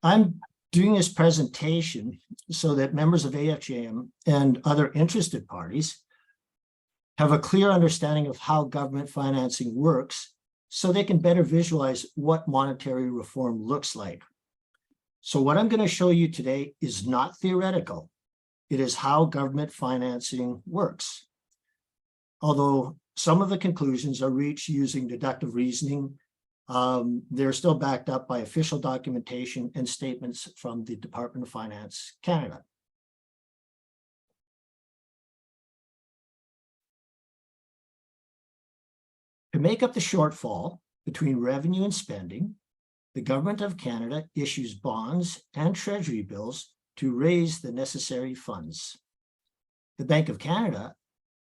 I'm doing this presentation so that members of AFJM and other interested parties have a clear understanding of how government financing works so they can better visualize what monetary reform looks like. So what I'm going to show you today is not theoretical. It is how government financing works. Although some of the conclusions are reached using deductive reasoning, they're still backed up by official documentation and statements from the Department of Finance Canada. To make up the shortfall between revenue and spending, the Government of Canada issues bonds and Treasury bills to raise the necessary funds. The Bank of Canada,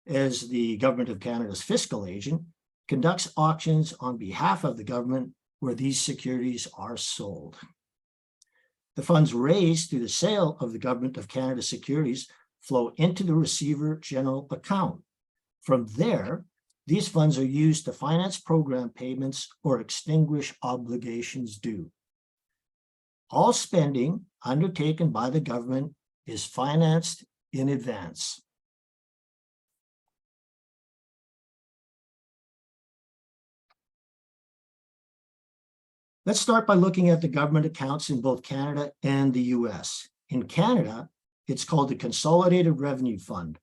as the Government of Canada's fiscal agent, conducts auctions on behalf of the government where these securities are sold. The funds raised through the sale of the Government of Canada securities flow into the Receiver General account. From there, these funds are used to finance program payments or extinguish obligations due. All spending undertaken by the government is financed in advance. Let's start by looking at the government accounts in both Canada and the US. In Canada, it's called the Consolidated Revenue Fund,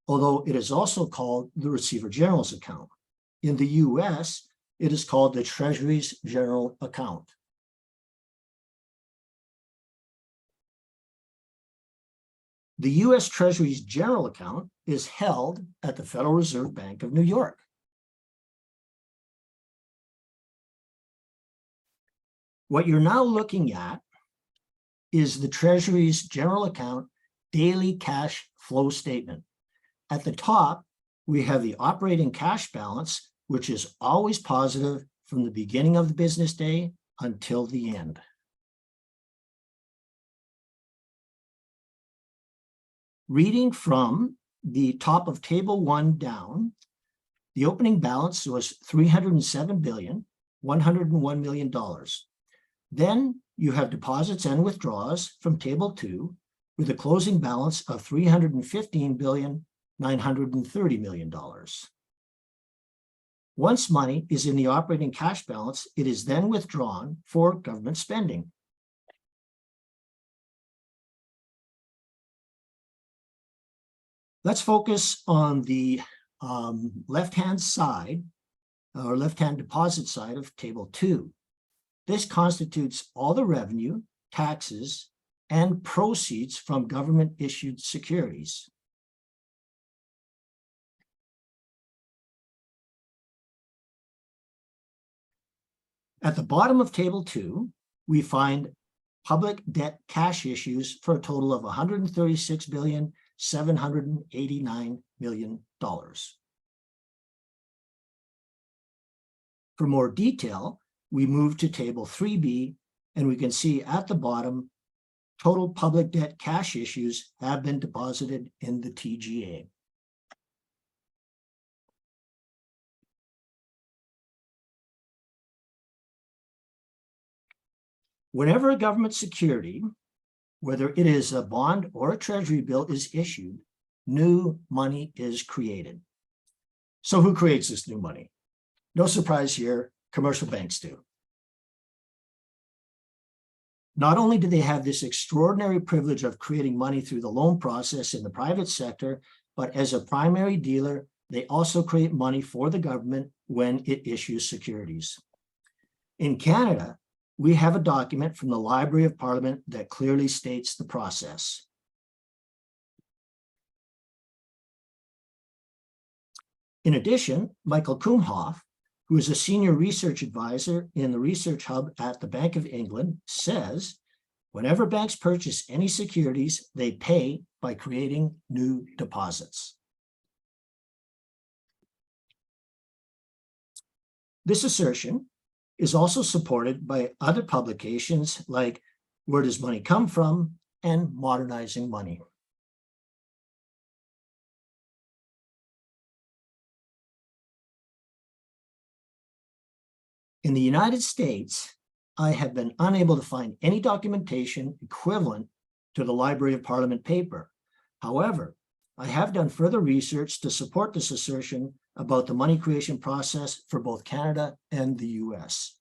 although it is also called the Receiver General's account. In the US, it is called the Treasury's General Account. The US Treasury's General Account is held at the Federal Reserve Bank of New York. What you're now looking at is the Treasury's General Account daily cash flow statement. At the top, we have the operating cash balance, which is always positive from the beginning of the business day until the end. Reading from the top of Table 1 down, the opening balance was $307,101 million. Then you have deposits and withdrawals from Table 2 with a closing balance of $315,930 million. Once money is in the operating cash balance, it is then withdrawn for government spending. Let's focus on the left-hand side, or left-hand deposit side of Table 2. This constitutes all the revenue, taxes, and proceeds from government-issued securities. At the bottom of Table 2, we find public debt cash issues for a total of $136,789 million. For more detail, we move to Table 3B, and we can see at the bottom, total public debt cash issues have been deposited in the TGA. Whenever a government security, whether it is a bond or a treasury bill, is issued, new money is created. So who creates this new money? No surprise here, commercial banks do. Not only do they have this extraordinary privilege of creating money through the loan process in the private sector, but as a primary dealer, they also create money for the government when it issues securities. In Canada, we have a document from the Library of Parliament that clearly states the process. In addition, Michael Kumhoff, who is a senior research advisor in the Research Hub at the Bank of England, says, whenever banks purchase any securities, they pay by creating new deposits. This assertion is also supported by other publications like Where Does Money Come From and Modernizing Money. In the United States, I have been unable to find any documentation equivalent to the Library of Parliament paper. However, I have done further research to support this assertion about the money creation process for both Canada and the US.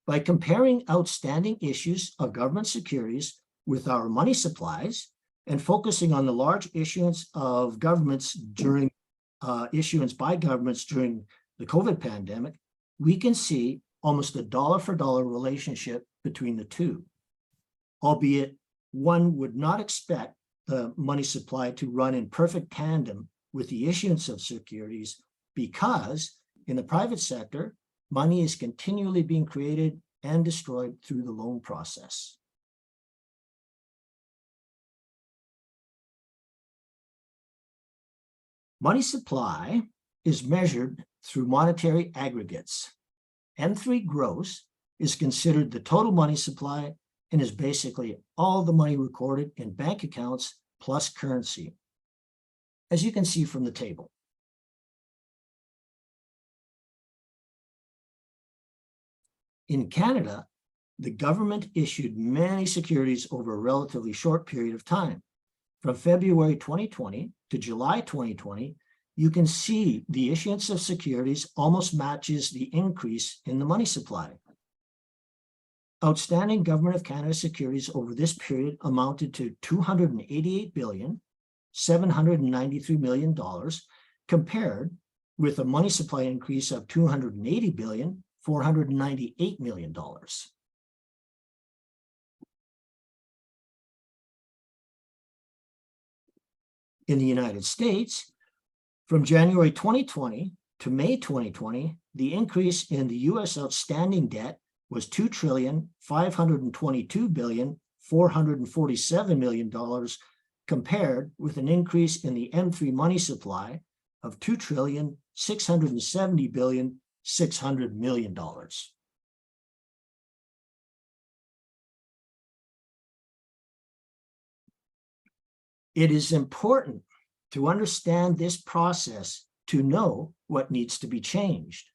By comparing outstanding issues of government securities with our money supplies and focusing on the large issuance of governments during issuance by governments during the COVID pandemic, we can see almost a dollar for dollar relationship between the two, albeit one would not expect the money supply to run in perfect tandem with the issuance of securities, because in the private sector, money is continually being created and destroyed through the loan process. Money supply is measured through monetary aggregates. M3 gross is considered the total money supply and is basically all the money recorded in bank accounts plus currency, as you can see from the table. In Canada, the government issued many securities over a relatively short period of time. From February 2020 to July 2020, you can see the issuance of securities almost matches the increase in the money supply. Outstanding Government of Canada securities over this period amounted to $288,793 million, compared with a money supply increase of $280,498 million. In the United States, from January 2020 to May 2020, the increase in the US outstanding debt was $2,522,447 million, compared with an increase in the M3 money supply of $2,670,600 million. It is important to understand this process to know what needs to be changed.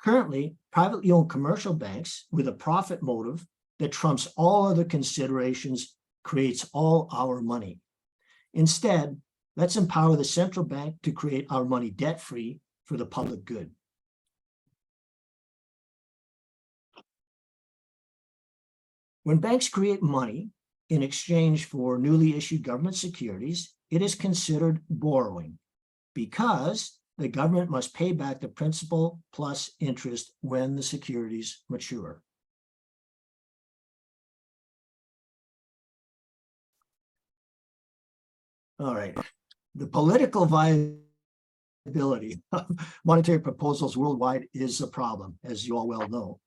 Currently, privately owned commercial banks with a profit motive that trumps all other considerations creates all our money. Instead, let's empower the central bank to create our money debt-free for the public good. When banks create money in exchange for newly issued government securities, it is considered borrowing, because the government must pay back the principal plus interest when the securities mature. All right, the political viability of monetary proposals worldwide is a problem, as you all well know.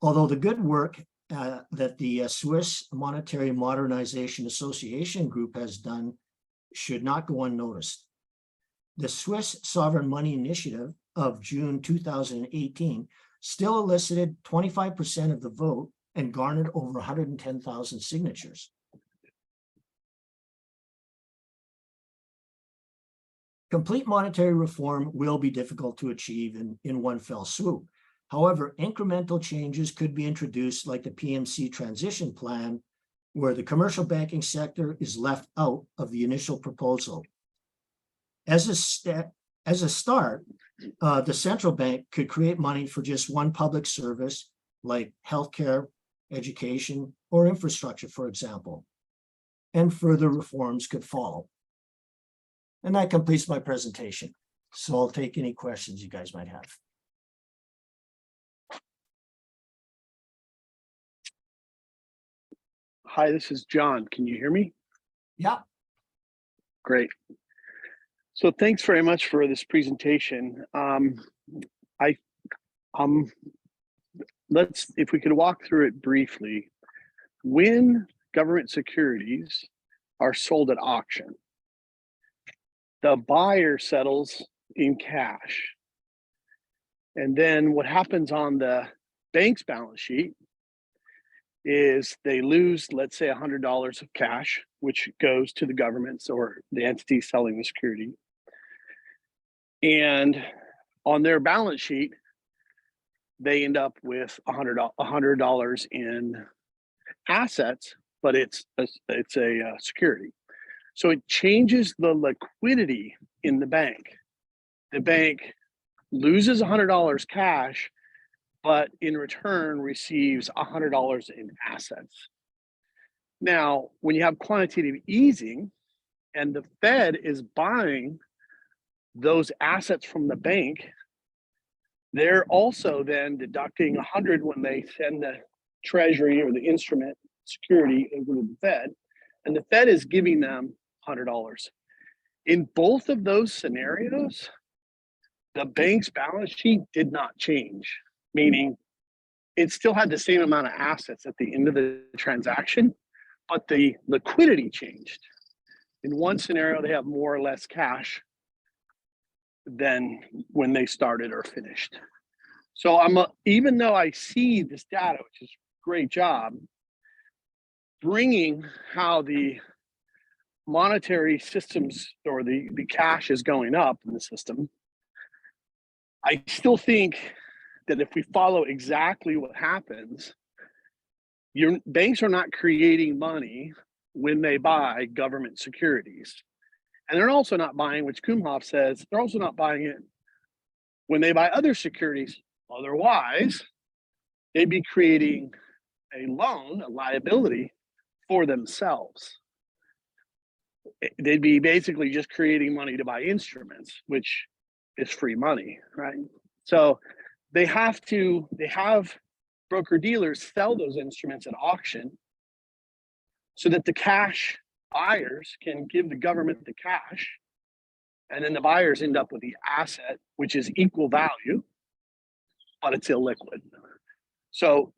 Although the good work that the Swiss Monetary Modernization Association group has done should not go unnoticed. The Swiss Sovereign Money Initiative of June 2018 still elicited 25% of the vote and garnered over 110,000 signatures. Complete monetary reform will be difficult to achieve in one fell swoop. However, incremental changes could be introduced, like the PMC transition plan, where the commercial banking sector is left out of the initial proposal. As a start, the central bank could create money for just one public service, like healthcare, education, or infrastructure, for example, and further reforms could follow. And that completes my presentation. So I'll take any questions you guys might have. Hi, this is John. Can you hear me? Yeah. Great. So thanks very much for this presentation. If we could walk through it briefly. When government securities are sold at auction, the buyer settles in cash. And then what happens on the bank's balance sheet is they lose, let's say, $100 of cash, which goes to the governments or the entity selling the security. And on their balance sheet, they end up with $100 in assets, but it's a security. So it changes the liquidity in the bank. The bank loses $100 cash, but in return receives $100 in assets. Now, when you have quantitative easing and the Fed is buying those assets from the bank, they're also then deducting 100 when they send the Treasury or the instrument security over to the Fed, and the Fed is giving them $100. In both of those scenarios, the bank's balance sheet did not change, meaning it still had the same amount of assets at the end of the transaction, but the liquidity changed. In one scenario, they have more or less cash than when they started or finished. So even though I see this data, which is a great job, bringing how the monetary systems or the cash is going up in the system, I still think that if we follow exactly what happens, your banks are not creating money when they buy government securities. And they're also not buying, which Kumhoff says, they're also not buying it when they buy other securities. Otherwise, they'd be creating a loan, a liability for themselves. They'd be basically just creating money to buy instruments, which is free money, right? So they have broker dealers sell those instruments at auction so that the cash buyers can give the government the cash, and then the buyers end up with the asset, which is equal value, but it's illiquid. So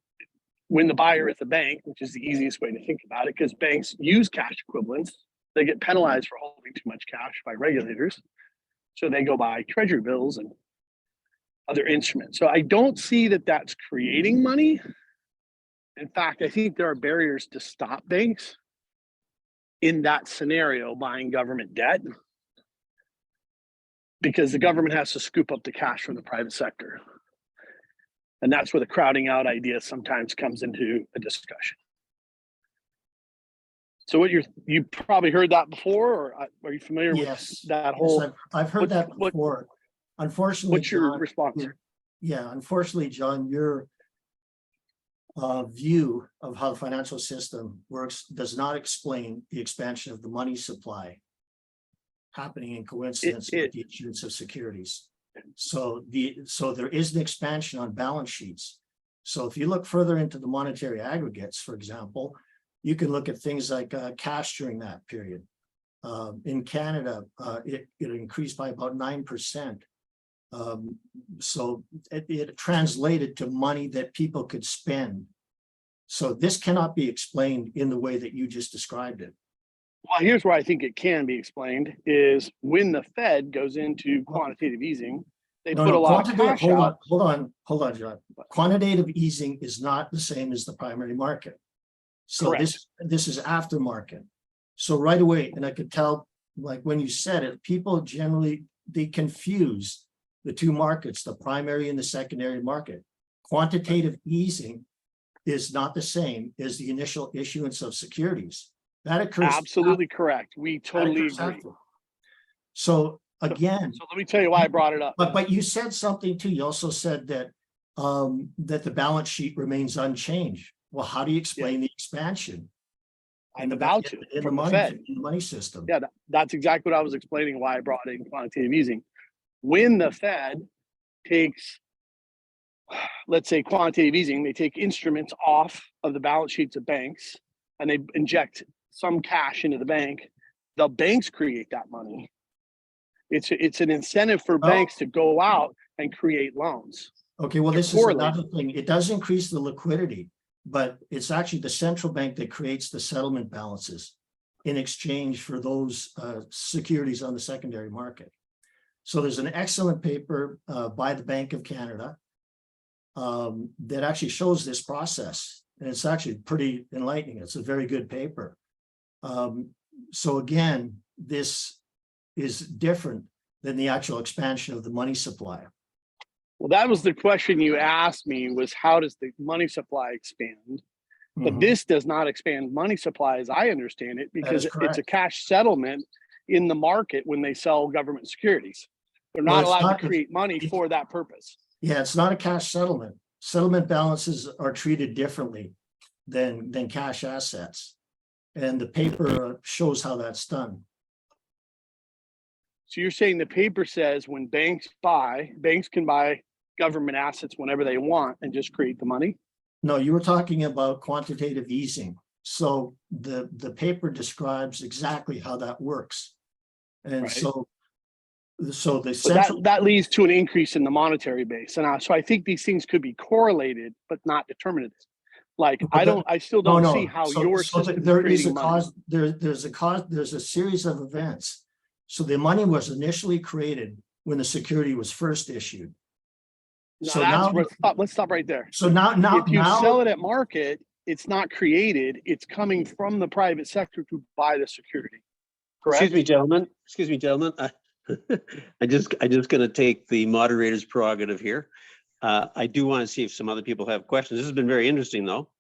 when the buyer is the bank, which is the easiest way to think about it, because banks use cash equivalents, they get penalized for holding too much cash by regulators. So they go buy Treasury bills and other instruments. So I don't see that that's creating money. In fact, I think there are barriers to stop banks in that scenario buying government debt, because the government has to scoop up the cash from the private sector. And that's where the crowding out idea sometimes comes into a discussion. So what you probably heard that before, or are you familiar with that whole? Yes, I've heard that before. Unfortunately, what's your John, response? Unfortunately, John, your view of how the financial system works does not explain the expansion of the money supply happening in coincidence with the issuance of securities. So there is an expansion on balance sheets. So if you look further into the monetary aggregates, for example, you can look at things like cash during that period. In Canada, it increased by about 9%. So it translated to money that people could spend. So this cannot be explained in the way that you just described it. Well, here's where I think it can be explained is when the Fed goes into quantitative easing, they put a lot of cash out. Hold on, John. Quantitative easing is not the same as the primary market. So Correct. this is aftermarket. So right away, and I could tell, like when you said it, people generally, they confuse the two markets, the primary and the secondary market. Quantitative easing is not the same as the initial issuance of securities. That occurs. Absolutely correct. We totally agree. After. So again, so let me tell you why I brought it up. But you said something too. You also said that that the balance sheet remains unchanged. Well, how do you explain the expansion? I'm about to in the money system. Yeah, that's exactly what I was explaining why I brought in quantitative easing. When the Fed takes, let's say, quantitative easing, they take instruments off of the balance sheets of banks and they inject some cash into the bank. The banks create that money. It's an incentive for banks to go out and create loans. Okay, well, this is another thing. It does increase the liquidity, but it's actually the central bank that creates the settlement balances in exchange for those securities on the secondary market. So there's an excellent paper by the Bank of Canada that actually shows this process. And it's actually pretty enlightening. It's a very good paper. So again, this is different than the actual expansion of the money supply. Well, that was the question you asked me, was how does the money supply expand? But Mhm. this does not expand money supply as I understand it, because it's a correct. cash settlement in the market when they sell government securities. They're Well, not it's allowed not- to create money it's- for that purpose. Yeah, it's not a cash settlement. Settlement balances are treated differently than cash assets. And the paper shows how that's done. So you're saying the paper says when banks can buy government assets whenever they want and just create the money? No, you were talking about quantitative easing. So the paper describes exactly how that works. And Right. so the But central, that leads to an increase in the monetary base. And so I think these things could be correlated, but not determinative. Like I still don't see how your system is there is creating a money. cause, there's a series of events. So the money was initially created when the security was first issued. No, So that's now, let's stop right there. so now, If you sell it at market, it's not created, it's coming from the private sector to buy the security. Correct? Excuse me, gentlemen. I just gonna take the moderator's prerogative here. I do want to see if some other people have questions. This has been very interesting, though.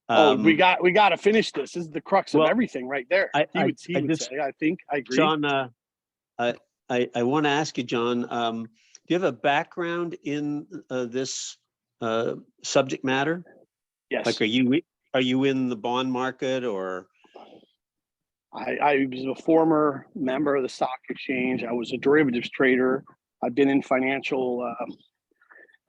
We got to finish this. This is the crux of well, everything right there. He would say, I think, I agree. John, I want to ask you, John, do you have a background in this subject matter? Yes. Like, are you in the bond market, or? I was a former member of the stock exchange. I was a derivatives trader. I've been in financial,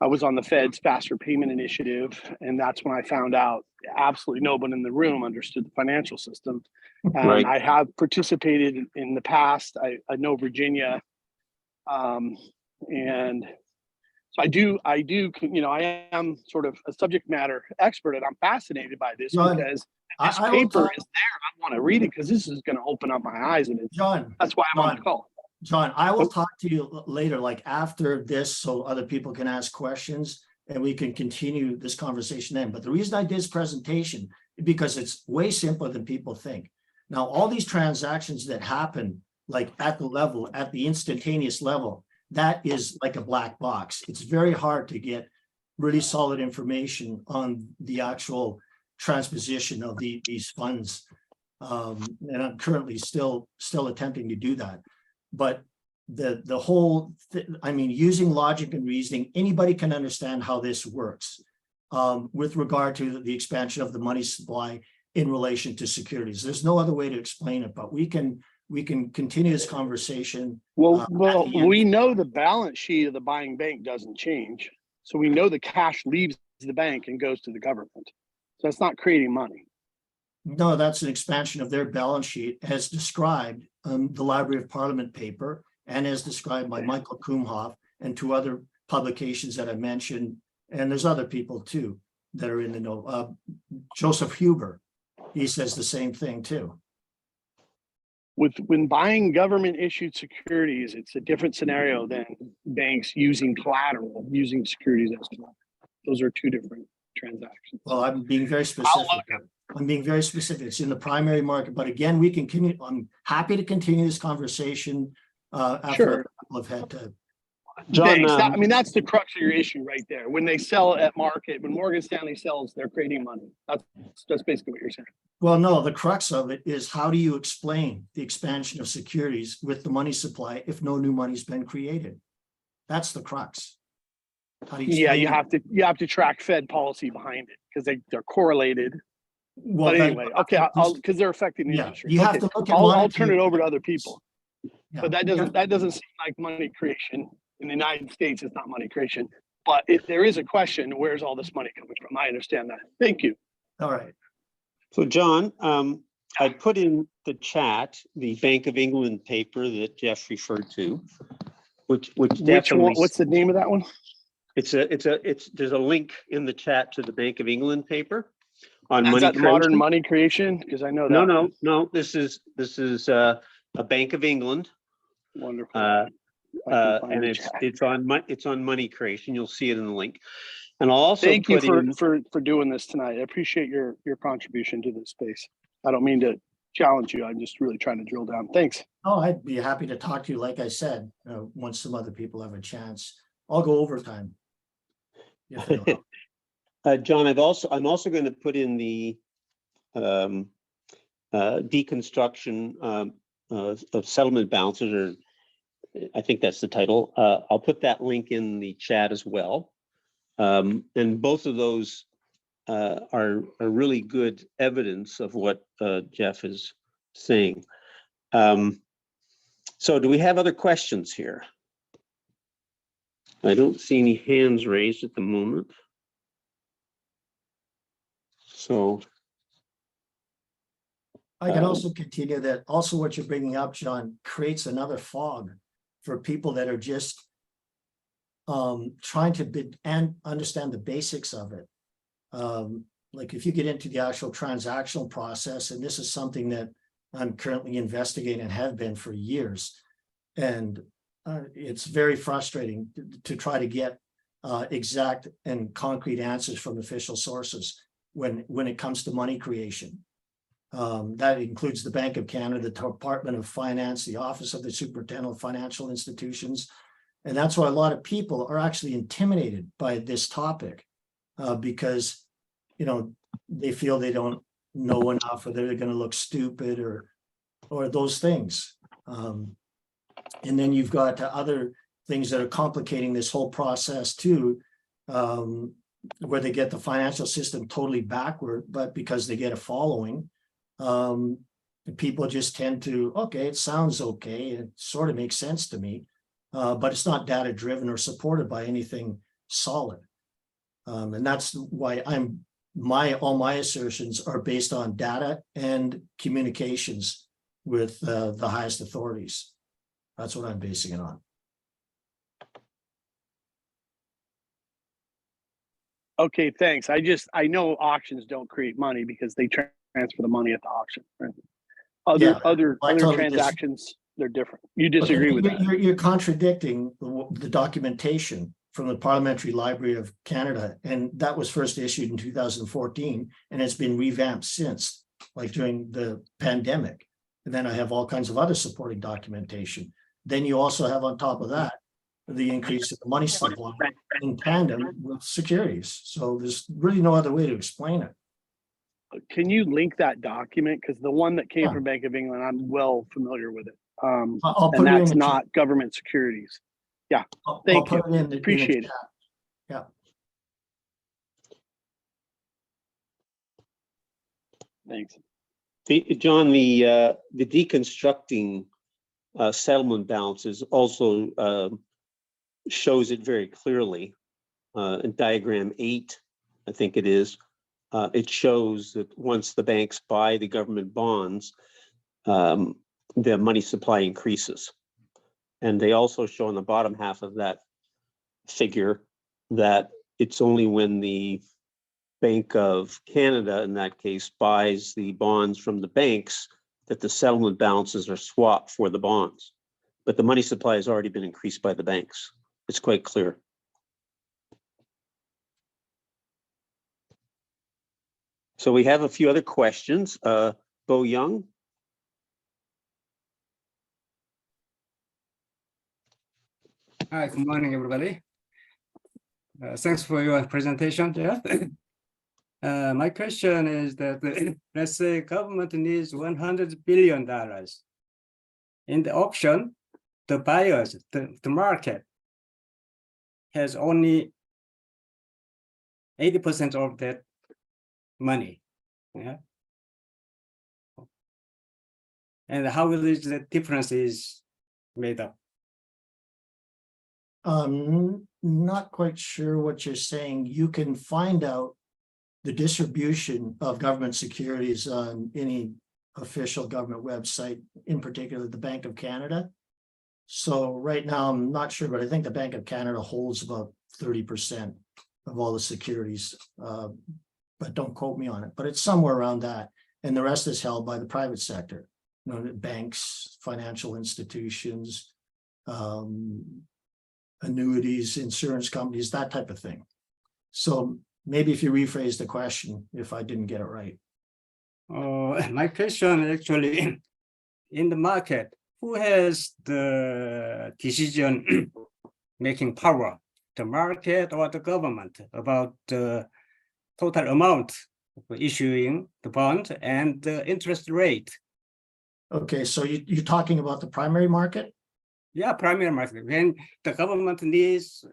I was on the Fed's faster payment initiative. And that's when I found out absolutely no one in the room understood the financial system. And Right. I have participated in the past. I know Virginia. And so I do, I am sort of a subject matter expert, and I'm fascinated by this John, because this I will paper talk- is there. I want to read it because this is going to open up my eyes, and John, that's why I'm on the call. John, I will talk to you later, like after this, so other people can ask questions and we can continue this conversation then. But the reason I did this presentation is because it's way simpler than people think. Now, all these transactions that happen, like at the instantaneous level, that is like a black box. It's very hard to get really solid information on the actual transposition of these funds. And I'm currently still attempting to do that. But the whole, using logic and reasoning, anybody can understand how this works with regard to the expansion of the money supply in relation to securities. There's no other way to explain it, but we can continue this conversation. Well, we know the balance sheet of the buying bank doesn't change. So we know the cash leaves the bank and goes to the government. So that's not creating money. No, that's an expansion of their balance sheet as described the Library of Parliament paper and as described by Michael Kumhoff and two other publications that I mentioned. And there's other people too that are in the know. Joseph Huber, he says the same thing too. When buying government issued securities, it's a different scenario than banks using collateral, using securities as collateral. Those are two different transactions. Well, I'm being very specific. It's in the primary market, but again, we can continue. I'm happy to continue this conversation after I've had to. John, that's the crux of your issue right there. When they sell at market, when Morgan Stanley sells, they're creating money. That's basically what you're saying. Well, no, the crux of it is how do you explain the expansion of securities with the money supply if no new money's been created? That's the crux. How do you you have to track Fed policy behind it because they're correlated. Well, but anyway, because they're affecting the industry. You have to look at I'll turn it over to other people. Yeah. But that doesn't seem like money creation in the United States. It's not money creation. But if there is a question, where's all this money coming from? I understand that. Thank you. All right. So John, I put in the chat the Bank of England paper that Jeff referred to, which definitely. What's the name of that one? There's a link in the chat to the Bank of England paper on money that creation. Modern money creation? Because I know that. No. This is a Bank of England. Wonderful. And it's on money creation. You'll see it in the link. And I'll also thank you for doing this tonight. I appreciate your contribution to this space. I don't mean to challenge you. I'm just really trying to drill down. Thanks. Oh, I'd be happy to talk to you. Like I said, once some other people have a chance, I'll go overtime. if it'll help. John, I'm also going to put in the deconstruction of settlement balances, or I think that's the title. I'll put that link in the chat as well. And both of those are really good evidence of what Jeff is saying. So do we have other questions here? I don't see any hands raised at the moment. So I can also continue that. Also, what you're bringing up, John, creates another fog for people that are just trying to and understand the basics of it. Like if you get into the actual transactional process, and this is something that I'm currently investigating and have been for years, and it's very frustrating to try to get exact and concrete answers from official sources when it comes to money creation. That includes the Bank of Canada, the Department of Finance, the Office of the Superintendent of Financial Institutions. And that's why a lot of people are actually intimidated by this topic because, you know, they feel they don't know enough, or they're going to look stupid, or those things. And then you've got other things that are complicating this whole process too, where they get the financial system totally backward, but because they get a following, people just tend to, okay, it sounds okay, it sort of makes sense to me, but it's not data driven or supported by anything solid. And that's why all my assertions are based on data and communications with the highest authorities. That's what I'm basing it on. Okay, thanks. I know auctions don't create money because they transfer the money at the auction. Right? Other transactions, they're different. You disagree with that? You're contradicting the documentation from the Parliamentary Library of Canada, and that was first issued in 2014, and it's been revamped since, like during the pandemic. And then I have all kinds of other supporting documentation. Then you also have on top of that the increase in the money supply in tandem with securities. So there's really no other way to explain it. Can you link that document? Because the one that came from Bank of England, I'm well familiar with it. And that's not government securities. Yeah, thank you. Appreciate it. Yeah. Thanks. John, the deconstructing settlement balances also shows it very clearly in diagram 8, I think it is. It shows that once the banks buy the government bonds, the money supply increases. And they also show on the bottom half of that figure that it's only when the Bank of Canada, in that case, buys the bonds from the banks that the settlement balances are swapped for the bonds. But the money supply has already been increased by the banks. It's quite clear. So we have a few other questions. Bo Young. Hi, good morning, everybody. Thanks for your presentation, Jeff. My question is that let's say government needs $100 billion. In the auction, the buyers, the market has only 80% of that money. Yeah. And how is the difference is made up? Not quite sure what you're saying. You can find out the distribution of government securities on any official government website, in particular the Bank of Canada. So right now, I'm not sure, but I think the Bank of Canada holds about 30% of all the securities, but don't quote me on it, but it's somewhere around that. And the rest is held by the private sector, you know, banks, financial institutions, annuities, insurance companies, that type of thing. So maybe if you rephrase the question, if I didn't get it right. My question actually, in the market, who has the decision making power the market or the government about the total amount of issuing the bond and the interest rate. Okay, so you're talking about the primary market? Yeah, primary market. When the government needs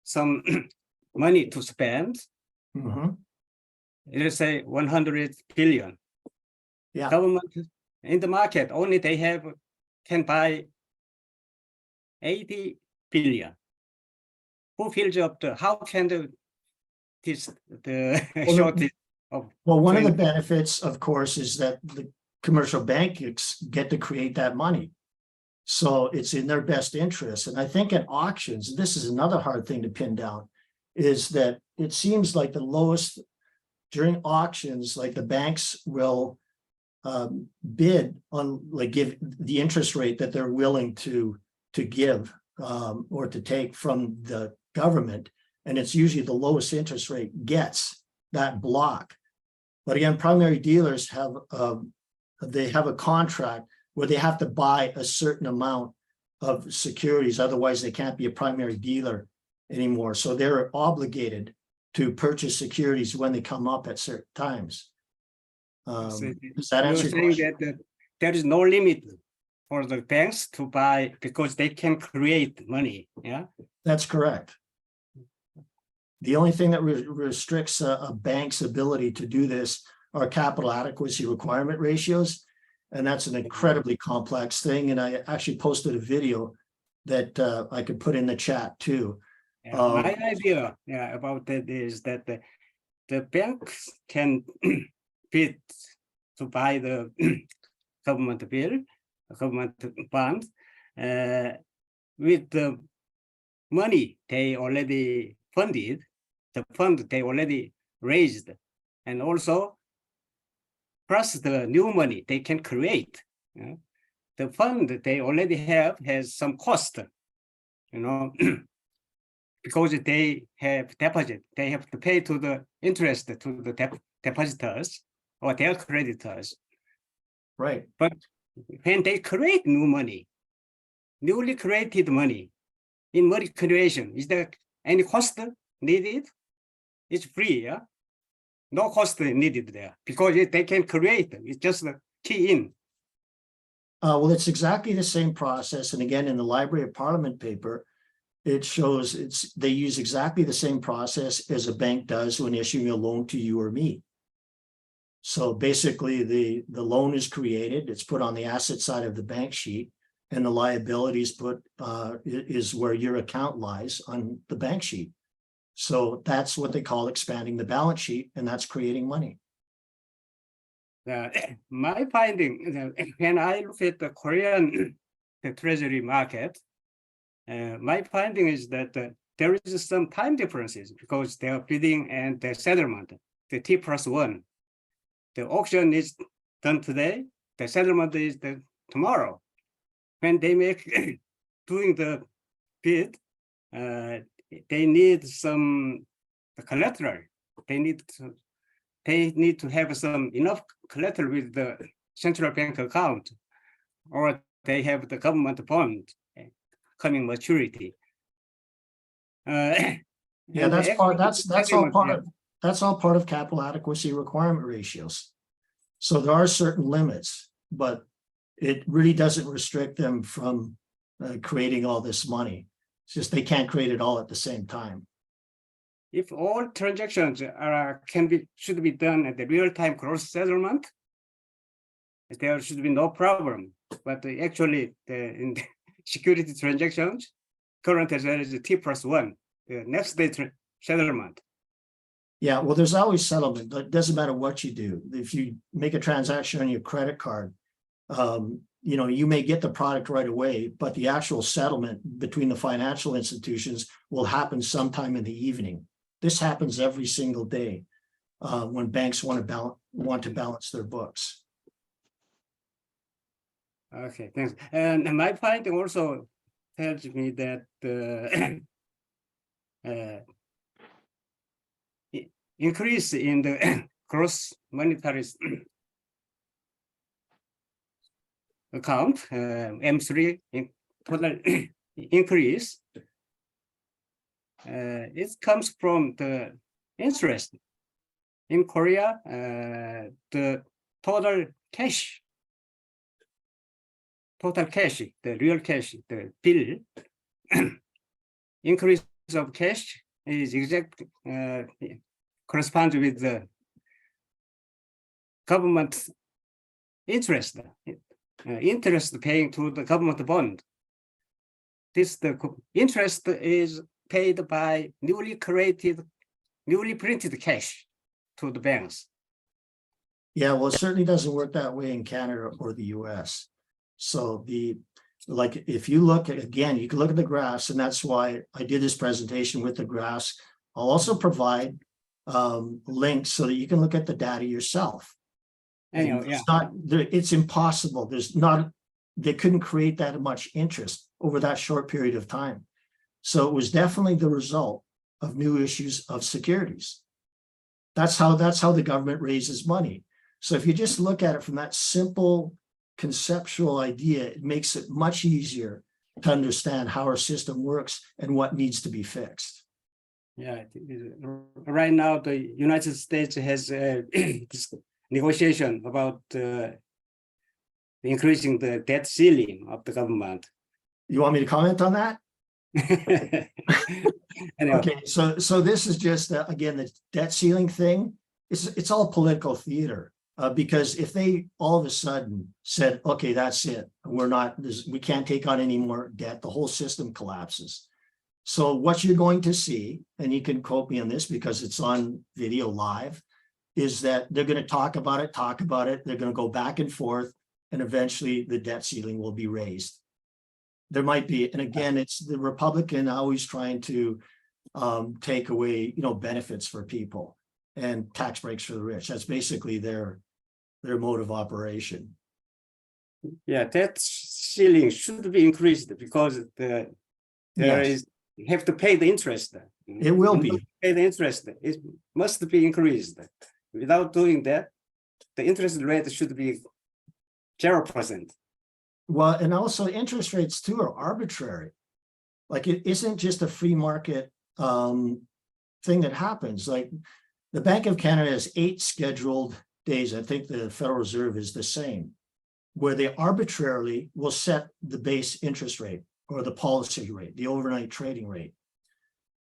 some money to spend, Mhm. let's say 100 billion. Yeah. Government in the market only they can buy 80 billion. Who fills up how can the Well, shortage of Well, one of the 20 benefits, of course, is that the commercial banks get to create that money. So it's in their best interest. And I think at auctions, this is another hard thing to pin down, is that it seems like the lowest during auctions, like the banks will bid on, like, give the interest rate that they're willing to give or to take from the government. And it's usually the lowest interest rate gets that block. But again, primary dealers have a contract where they have to buy a certain amount of securities, otherwise they can't be a primary dealer anymore. So they're obligated to purchase securities when they come up at certain times. Does that You're answer your saying question? that there is no limit for the banks to buy because they can create money. Yeah, That's correct. The only thing that restricts a bank's ability to do this are capital adequacy requirement ratios. And that's an incredibly complex thing. And I actually posted a video that I could put in the chat too. my idea about that is that the banks can bid to buy the government bill, government bond, with the money they already funded, the fund they already raised, and also plus the new money they can create. The fund they already have has some cost, because they have deposit, they have to pay to the interest to the depositors or their creditors. Right. But when they create new money, newly created money, in money creation, is there any cost needed? It's free, yeah? No cost needed there because they can create them. It's just the key in. Well, it's exactly the same process. And again, in the Library of Parliament paper, it shows they use exactly the same process as a bank does when issuing a loan to you or me. So basically the loan is created, it's put on the asset side of the bank sheet, and the liabilities is where your account lies on the bank sheet. So that's what they call expanding the balance sheet, and that's creating money. My finding, when I look at the Korean the Treasury market, my finding is that there is some time differences because they are bidding and the settlement, the T+1. The auction is done today, the settlement is tomorrow. When they make doing the bid, they need some collateral. They need to have some enough collateral with the central bank account, or they have the government bond coming maturity. Yeah, that's all part of capital adequacy requirement ratios. So there are certain limits, but it really doesn't restrict them from creating all this money. It's just they can't create it all at the same time. If all transactions should be done at the real-time gross settlement, there should be no problem. But actually, in the security transactions, currently there is a T+1, the next day settlement. Yeah, well, there's always settlement. It doesn't matter what you do. If you make a transaction on your credit card, you may get the product right away, but the actual settlement between the financial institutions will happen sometime in the evening. This happens every single day when banks want to balance their books. Okay, thanks. And my finding also tells me that increase in the gross monetary account, M3 in total increase it comes from the interest. In Korea, the total cash, the real cash, the bill, increase of cash is exact corresponds with the government interest, interest paying to the government bond. The interest is paid by newly printed cash to the banks. Yeah, well, it certainly doesn't work that way in Canada or the US. So like, if you look at, again, you can look at the graphs, and that's why I did this presentation with the graphs. I'll also provide links so that you can look at the data yourself. Anyhow, yeah. It's impossible. They couldn't create that much interest over that short period of time. So it was definitely the result of new issues of securities. That's how the government raises money. So if you just look at it from that simple conceptual idea, it makes it much easier to understand how our system works and what needs to be fixed. Yeah, right now the United States has this negotiation about increasing the debt ceiling of the government. You want me to comment on that? Anyway. Okay, so this is just again, the debt ceiling thing. It's all political theater, because if they all of a sudden said, okay, that's it, we can't take on any more debt, the whole system collapses. So what you're going to see, and you can quote me on this because it's on video live, is that they're going to talk about it. They're going to go back and forth, and eventually the debt ceiling will be raised. There might be, and again, it's the Republican always trying to take away, benefits for people and tax breaks for the rich. That's basically their mode of operation. Yeah, debt ceiling should be increased because you have to pay the interest. It will be. Pay the interest. It must be increased. Without doing that, the interest rate should be 0%. Well, and also interest rates too are arbitrary. Like, it isn't just a free market thing that happens. Like, the Bank of Canada has 8 scheduled days. I think the Federal Reserve is the same, where they arbitrarily will set the base interest rate or the policy rate, the overnight trading rate.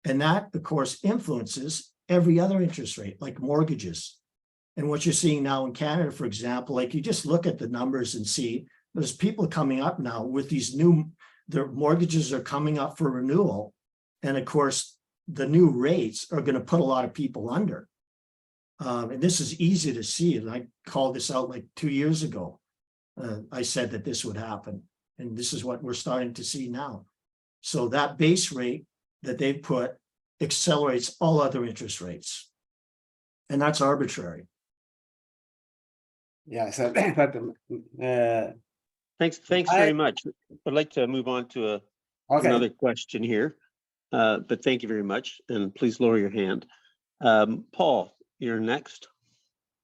And that, of course, influences every other interest rate, like mortgages. And what you're seeing now in Canada, for example, like, you just look at the numbers and see there's people coming up now with these their mortgages are coming up for renewal. And of course, the new rates are going to put a lot of people under. And this is easy to see. And I called this out like 2 years ago. I said that this would happen. And this is what we're starting to see now. So that base rate that they've put accelerates all other interest rates. And that's arbitrary. Yeah, so but Thanks very much. I'd like to move on to another question here, but thank you very much, and please lower your hand. Paul, you're next.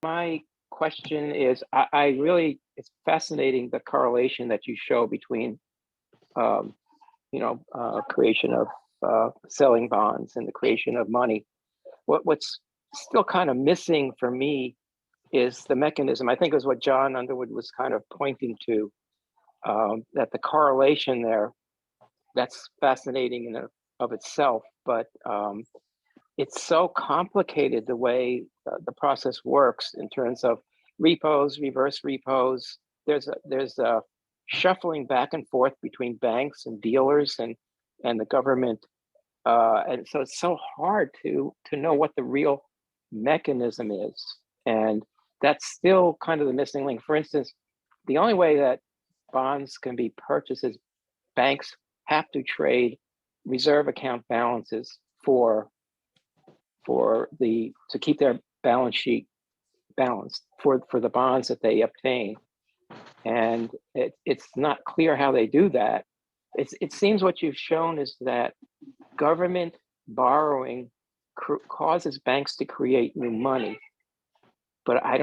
My question is, I really, it's fascinating the correlation that you show between, creation of selling bonds and the creation of money. What's still kind of missing for me is the mechanism. I think it was what John Underwood was kind of pointing to, that the correlation there, that's fascinating in and of itself, but it's so complicated the way the process works in terms of repos, reverse repos. There's a shuffling back and forth between banks and dealers and the government, and so it's so hard to know what the real mechanism is, and that's still kind of the missing link. For instance, the only way that bonds can be purchased is banks have to trade reserve account balances to keep their balance sheet balanced for the bonds that they obtain. And it's not clear how they do that. It seems what you've shown is that government borrowing causes banks to create new money, but I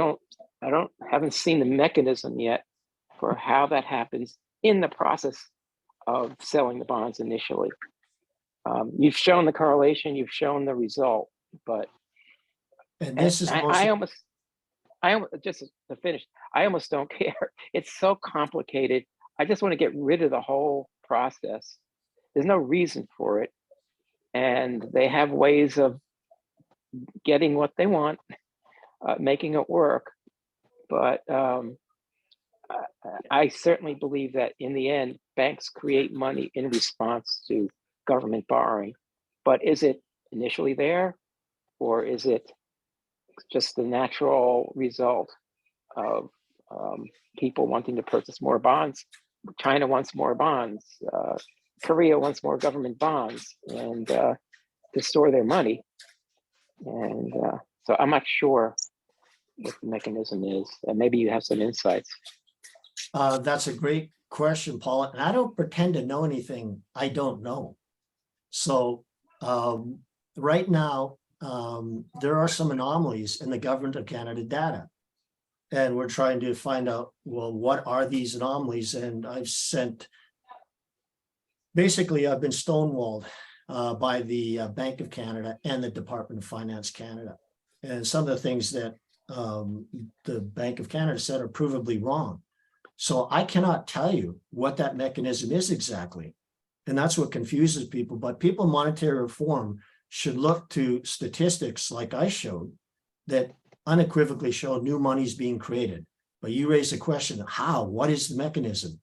haven't seen the mechanism yet for how that happens in the process of selling the bonds initially. You've shown the correlation, you've shown the result, but And this is I almost just to finish, I almost don't care. It's so complicated. I just want to get rid of the whole process. There's no reason for it. And they have ways of getting what they want, making it work. But I certainly believe that in the end, banks create money in response to government borrowing. But is it initially there, or is it just the natural result of people wanting to purchase more bonds? China wants more bonds. Korea wants more government bonds, and to store their money. And so I'm not sure what the mechanism is. And maybe you have some insights. That's a great question, Paul. And I don't pretend to know anything I don't know. So right now, there are some anomalies in the Government of Canada data. And we're trying to find out, well, what are these anomalies? And basically, I've been stonewalled by the Bank of Canada and the Department of Finance Canada. And some of the things that the Bank of Canada said are provably wrong. So I cannot tell you what that mechanism is exactly. And that's what confuses people. But people in monetary reform should look to statistics like I showed that unequivocally show new money is being created. But you raise the question, how? What is the mechanism?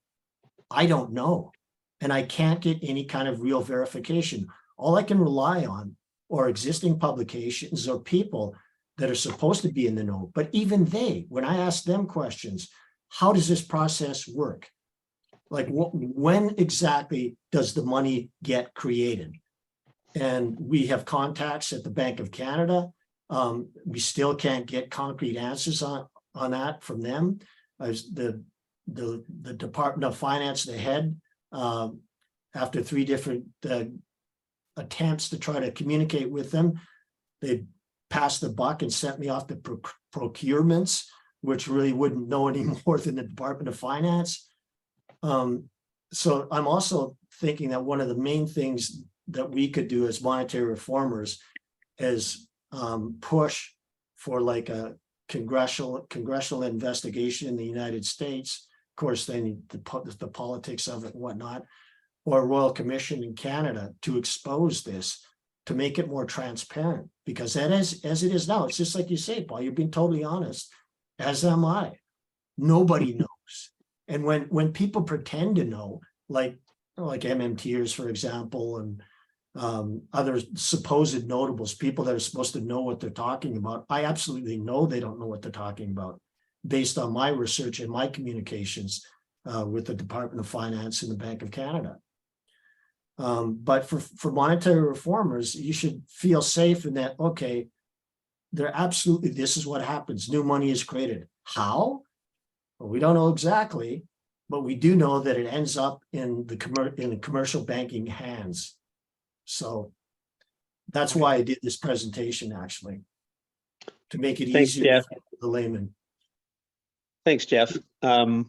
I don't know. And I can't get any kind of real verification. All I can rely on are existing publications or people that are supposed to be in the know. But even they, when I ask them questions, how does this process work? Like, when exactly does the money get created? And we have contacts at the Bank of Canada. We still can't get concrete answers on that from them. As the Department of Finance, the head, after 3 different attempts to try to communicate with them, they passed the buck and sent me off to procurements, which really wouldn't know any more than the Department of Finance. So I'm also thinking that one of the main things that we could do as monetary reformers is push for like a congressional investigation in the United States. Of course, they need the politics of it and whatnot, or a Royal Commission in Canada to expose this, to make it more transparent. Because that is, as it is now, it's just like you say, Paul, you're being totally honest, as am I. Nobody knows. And when people pretend to know, like MMTers, for example, and other supposed notables, people that are supposed to know what they're talking about, I absolutely know they don't know what they're talking about based on my research and my communications with the Department of Finance and the Bank of Canada. But for monetary reformers, you should feel safe in that, okay, they're absolutely, this is what happens. New money is created. How? Well, we don't know exactly, but we do know that it ends up in the commercial banking hands. So that's why I did this presentation, actually, to make it Thanks, easier Jeff. for the layman. Thanks, Jeff. And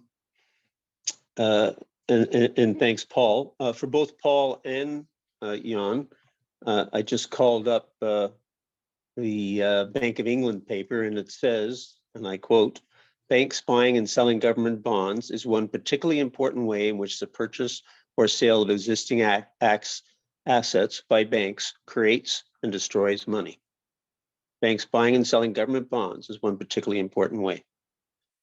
thanks, Paul. For both Paul and Jan, I just called up the Bank of England paper, and it says, and I quote, "Banks buying and selling government bonds is one particularly important way in which the purchase or sale of existing assets by banks creates and destroys money. Banks buying and selling government bonds is one particularly important way."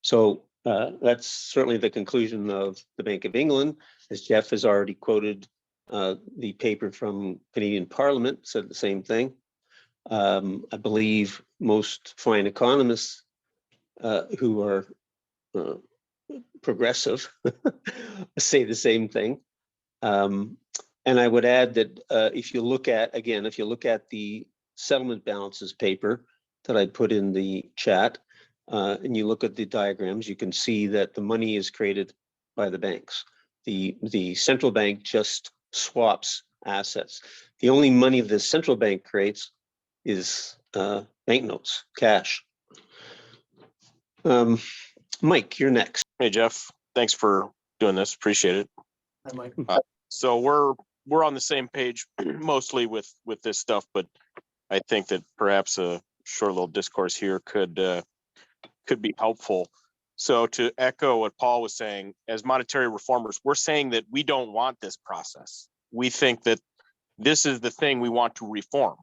So that's certainly the conclusion of the Bank of England. As Jeff has already quoted, the paper from Canadian Parliament said the same thing. I believe most fine economists who are progressive say the same thing. And I would add that if you look at the settlement balances paper that I put in the chat, and you look at the diagrams, you can see that the money is created by the banks. The central bank just swaps assets. The only money the central bank creates is banknotes, cash. Mike, you're next. Hey, Jeff, thanks for doing this. Appreciate it. I might. So we're we're on the same page mostly with this stuff, but I think that perhaps a short little discourse here could be helpful. So to echo what Paul was saying, as monetary reformers, we're saying that we don't want this process. We think that this is the thing we want to reform.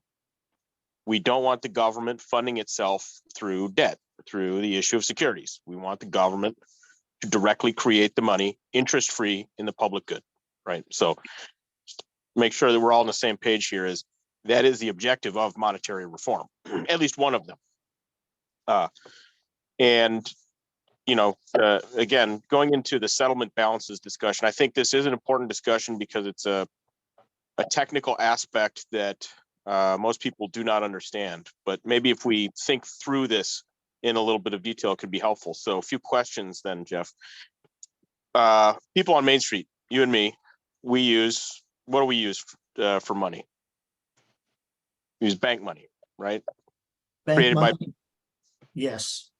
We don't want the government funding itself through debt, through the issue of securities. We want the government to directly create the money, interest-free, in the public good, right? So make sure that we're all on the same page here. That is the objective of monetary reform, at least one of them. And again, going into the settlement balances discussion, I think this is an important discussion because it's a technical aspect that most people do not understand. But maybe if we think through this in a little bit of detail, it could be helpful. So a few questions then, Jeff. People on Main Street, you and me, what do we use for money? We use bank money, right? Bank Created by money? Yes.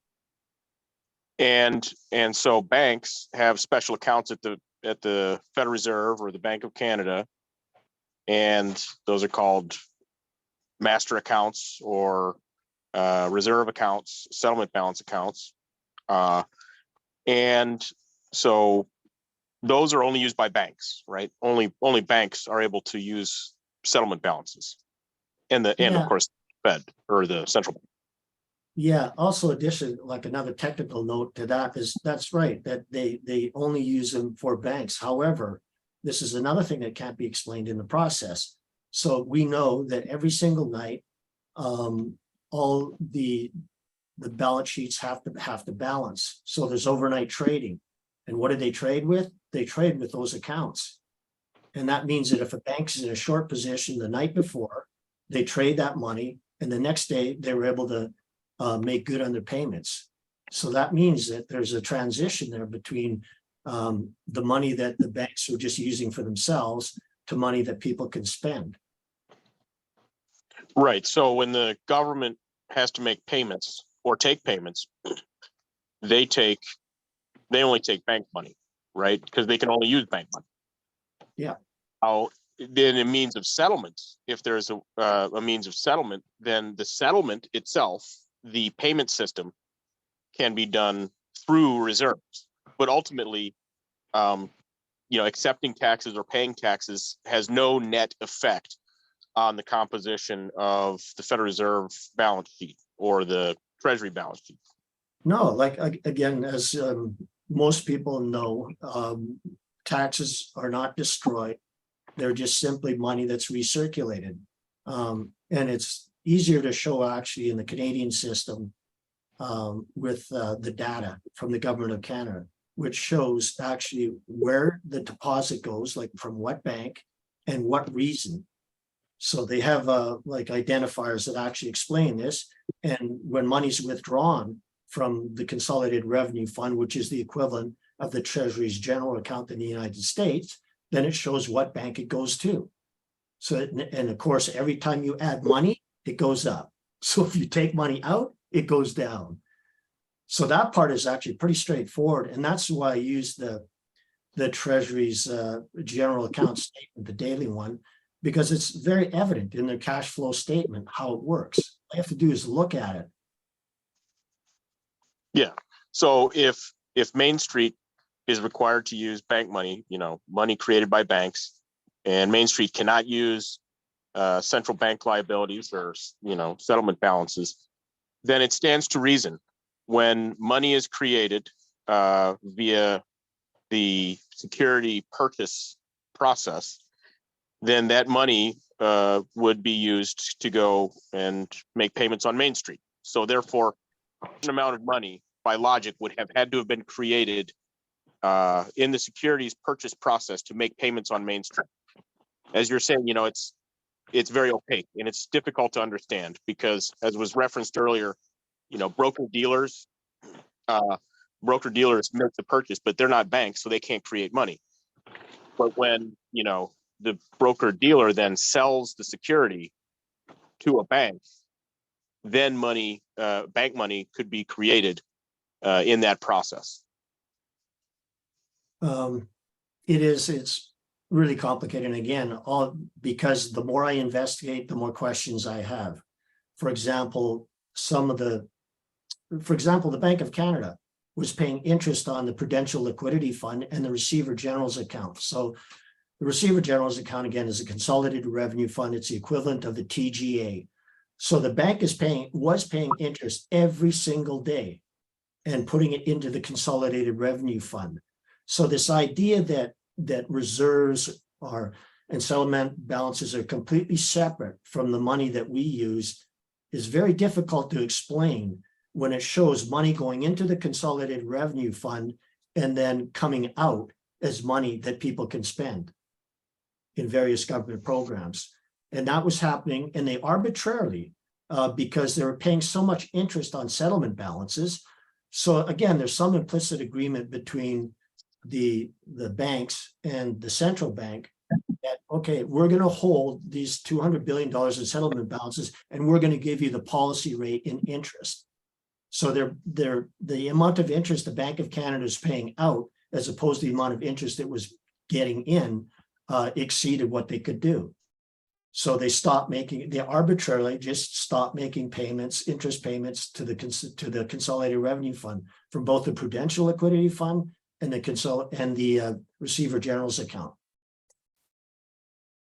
And so banks have special accounts at the Federal Reserve or the Bank of Canada, and those are called master accounts or reserve accounts, settlement balance accounts, and so those are only used by banks, right? Only banks are able to use settlement balances, and of course Fed or the central bank. Yeah, also addition, like another technical note to that is, that's right, that they only use them for banks. However, this is another thing that can't be explained in the process. So we know that every single night, all the balance sheets have to balance. So there's overnight trading. And what do they trade with? They trade with those accounts. And that means that if a bank is in a short position the night before, they trade that money, and the next day they were able to make good on their payments. So that means that there's a transition there between the money that the banks are just using for themselves to money that people can spend. Right. So when the government has to make payments or take payments, they only take bank money, right? Because they can only use bank money. Yeah. Then a means of settlement, if there's a means of settlement, then the settlement itself, the payment system, can be done through reserves. But ultimately, accepting taxes or paying taxes has no net effect on the composition of the Federal Reserve balance sheet or the Treasury balance sheet. No, like, again, as most people know, taxes are not destroyed. They're just simply money that's recirculated. And it's easier to show actually in the Canadian system with the data from the government of Canada, which shows actually where the deposit goes, like from what bank and what reason. So they have like identifiers that actually explain this. And when money's withdrawn from the Consolidated Revenue Fund, which is the equivalent of the Treasury's general account in the United States, then it shows what bank it goes to. So, and of course, every time you add money, it goes up. So if you take money out, it goes down. So that part is actually pretty straightforward. And that's why I use the Treasury's general account statement, the daily one, because it's very evident in their cash flow statement how it works. All you have to do is look at it. Yeah. So if Main Street is required to use bank money, money created by banks, and Main Street cannot use central bank liabilities or settlement balances, then it stands to reason when money is created via the security purchase process, then that money would be used to go and make payments on Main Street. So therefore, an amount of money by logic would have had to have been created in the securities purchase process to make payments on Main Street. As you're saying, it's very opaque and it's difficult to understand because, as was referenced earlier, broker dealers make the purchase, but they're not banks, so they can't create money. But when the broker dealer then sells the security to a bank, then bank money could be created in that process. It's really complicated. And again, all because the more I investigate, the more questions I have. For example, the Bank of Canada was paying interest on the Prudential Liquidity Fund and the Receiver General's account. So the Receiver General's account, again, is a consolidated revenue fund. It's the equivalent of the TGA. So the bank was paying interest every single day and putting it into the consolidated revenue fund. So this idea that reserves and settlement balances are completely separate from the money that we use is very difficult to explain when it shows money going into the consolidated revenue fund and then coming out as money that people can spend in various government programs. And that was happening, and they arbitrarily, because they were paying so much interest on settlement balances. So again, there's some implicit agreement between the banks and the central bank that, okay, we're going to hold these $200 billion in settlement balances, and we're going to give you the policy rate in interest. So the amount of interest the Bank of Canada is paying out, as opposed to the amount of interest it was getting in, exceeded what they could do. So they arbitrarily just stopped making interest payments to the Consolidated Revenue Fund from both the Prudential Liquidity Fund and the Receiver General's account.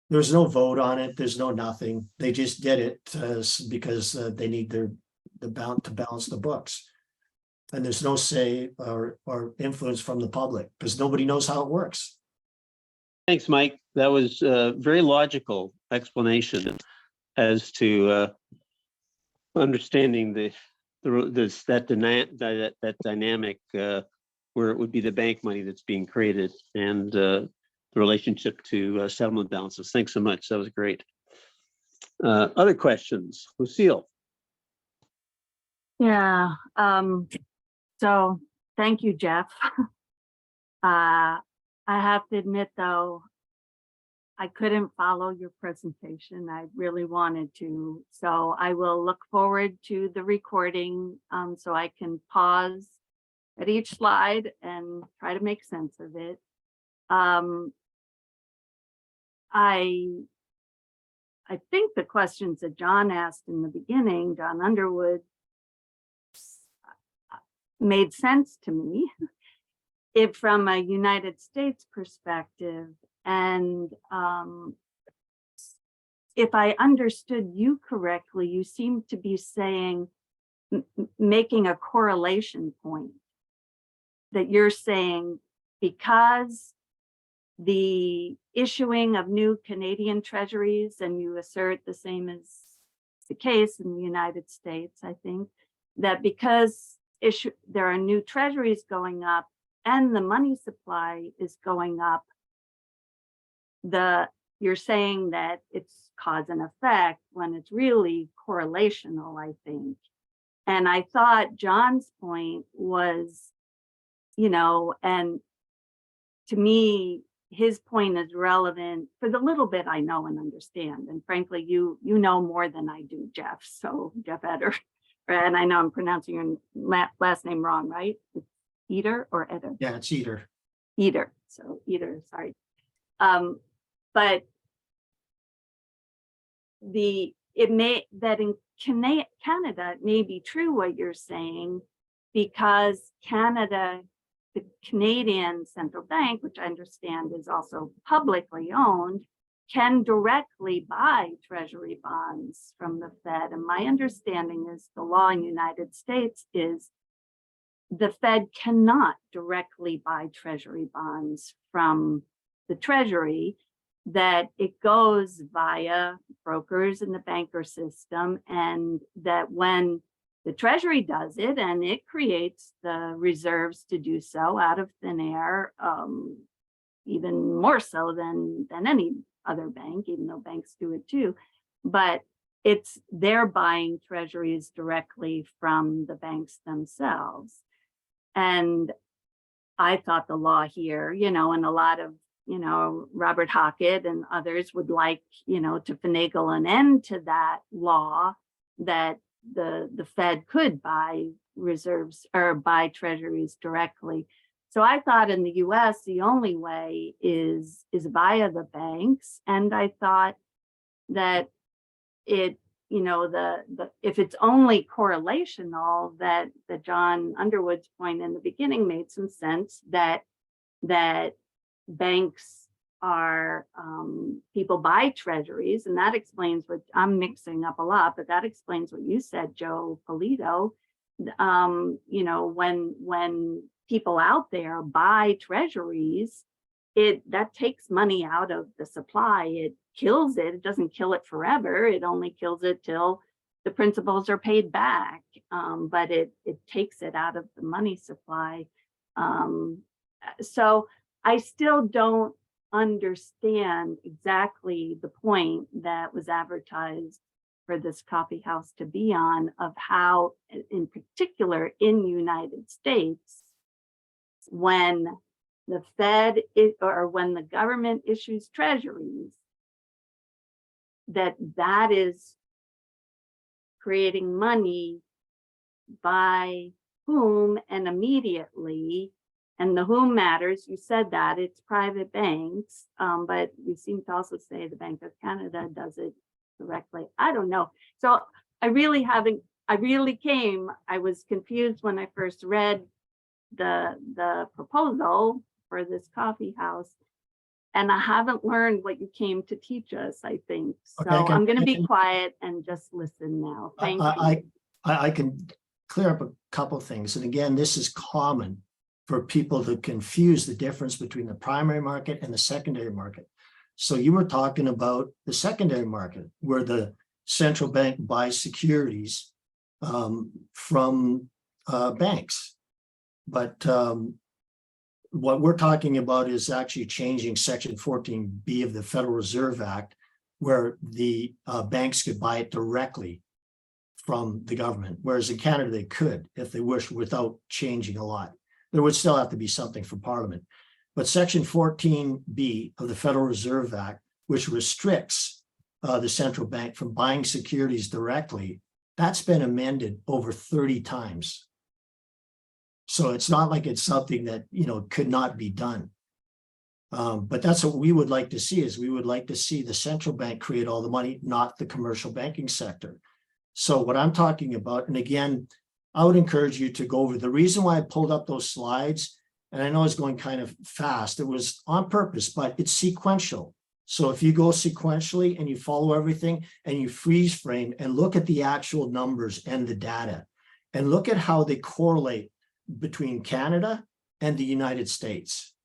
There's no vote on it. There's no nothing. They just did it because they need to balance the books. And there's no say or influence from the public because nobody knows how it works. Thanks, Mike. That was a very logical explanation as to understanding that dynamic where it would be the bank money that's being created and the relationship to settlement balances. Thanks so much. That was great. Other questions? Lucille. Yeah. So thank you, Jeff. I have to admit, though, I couldn't follow your presentation. I really wanted to. So I will look forward to the recording so I can pause at each slide and try to make sense of it. I think the questions that John asked in the beginning, John Underwood, made sense to me. If from a United States perspective, and if I understood you correctly, you seem to be saying, making a correlation point, that you're saying because the issuing of new Canadian treasuries, and you assert the same is the case in the United States, I think, that because there are new treasuries going up and the money supply is going up, you're saying that it's cause and effect when it's really correlational, I think. And I thought John's point was, and to me, his point is relevant for the little bit I know and understand. And frankly, you know more than I do, Jeff. So Jeff Eder, and I know I'm pronouncing your last name wrong, right? It's Eder or Eder? Yeah, it's Eder. Eder. So Eder, sorry. But that in Canada, it may be true what you're saying, because Canada, the Canadian Central Bank, which I understand is also publicly owned, can directly buy treasury bonds from the Fed. And my understanding is the law in the United States is the Fed cannot directly buy treasury bonds from the Treasury, that it goes via brokers in the banker system, and that when the Treasury does it and it creates the reserves to do so out of thin air, even more so than any other bank, even though banks do it too, but they're buying treasuries directly from the banks themselves. And I thought the law here, and a lot of, Robert Hockett and others would like, to finagle an end to that law, that the Fed could buy reserves or buy treasuries directly. So I thought in the US, the only way is via the banks. And I thought that it, you know, if it's only correlational, that John Underwood's point in the beginning made some sense, that banks are, people buy treasuries, and that explains what I'm mixing up a lot, but that explains what you said, Joe Polito. You know, when people out there buy treasuries, that takes money out of the supply. It kills it. It doesn't kill it forever. It only kills it till the principals are paid back. But it takes it out of the money supply. So I still don't understand exactly the point that was advertised for this coffee house to be on, of how, in particular in the United States, when the Fed or when the government issues treasuries, that is creating money by whom and immediately. And the whom matters, you said that it's private banks, but you seem to also say the Bank of Canada does it directly. I don't know. So I was confused when I first read the proposal for this coffee house, and I haven't learned what you came to teach us, I think. So Okay, I'm going to be quiet and just listen now. Thank you. I can clear up a couple things. And again, this is common for people to confuse the difference between the primary market and the secondary market. So you were talking about the secondary market, where the central bank buys securities from banks. But what we're talking about is actually changing Section 14B of the Federal Reserve Act, where the banks could buy it directly from the government, whereas in Canada they could, if they wish, without changing a lot. There would still have to be something for Parliament. But Section 14B of the Federal Reserve Act, which restricts the central bank from buying securities directly, that's been amended over 30 times. So it's not like it's something that, you know, could not be done. But that's what we would like to see, is we would like to see the central bank create all the money, not the commercial banking sector. So what I'm talking about, and again, I would encourage you to go over the reason why I pulled up those slides, and I know it's going kind of fast. It was on purpose, but it's sequential. So if you go sequentially and you follow everything and you freeze frame and look at the actual numbers and the data, and look at how they correlate between Canada and the United States.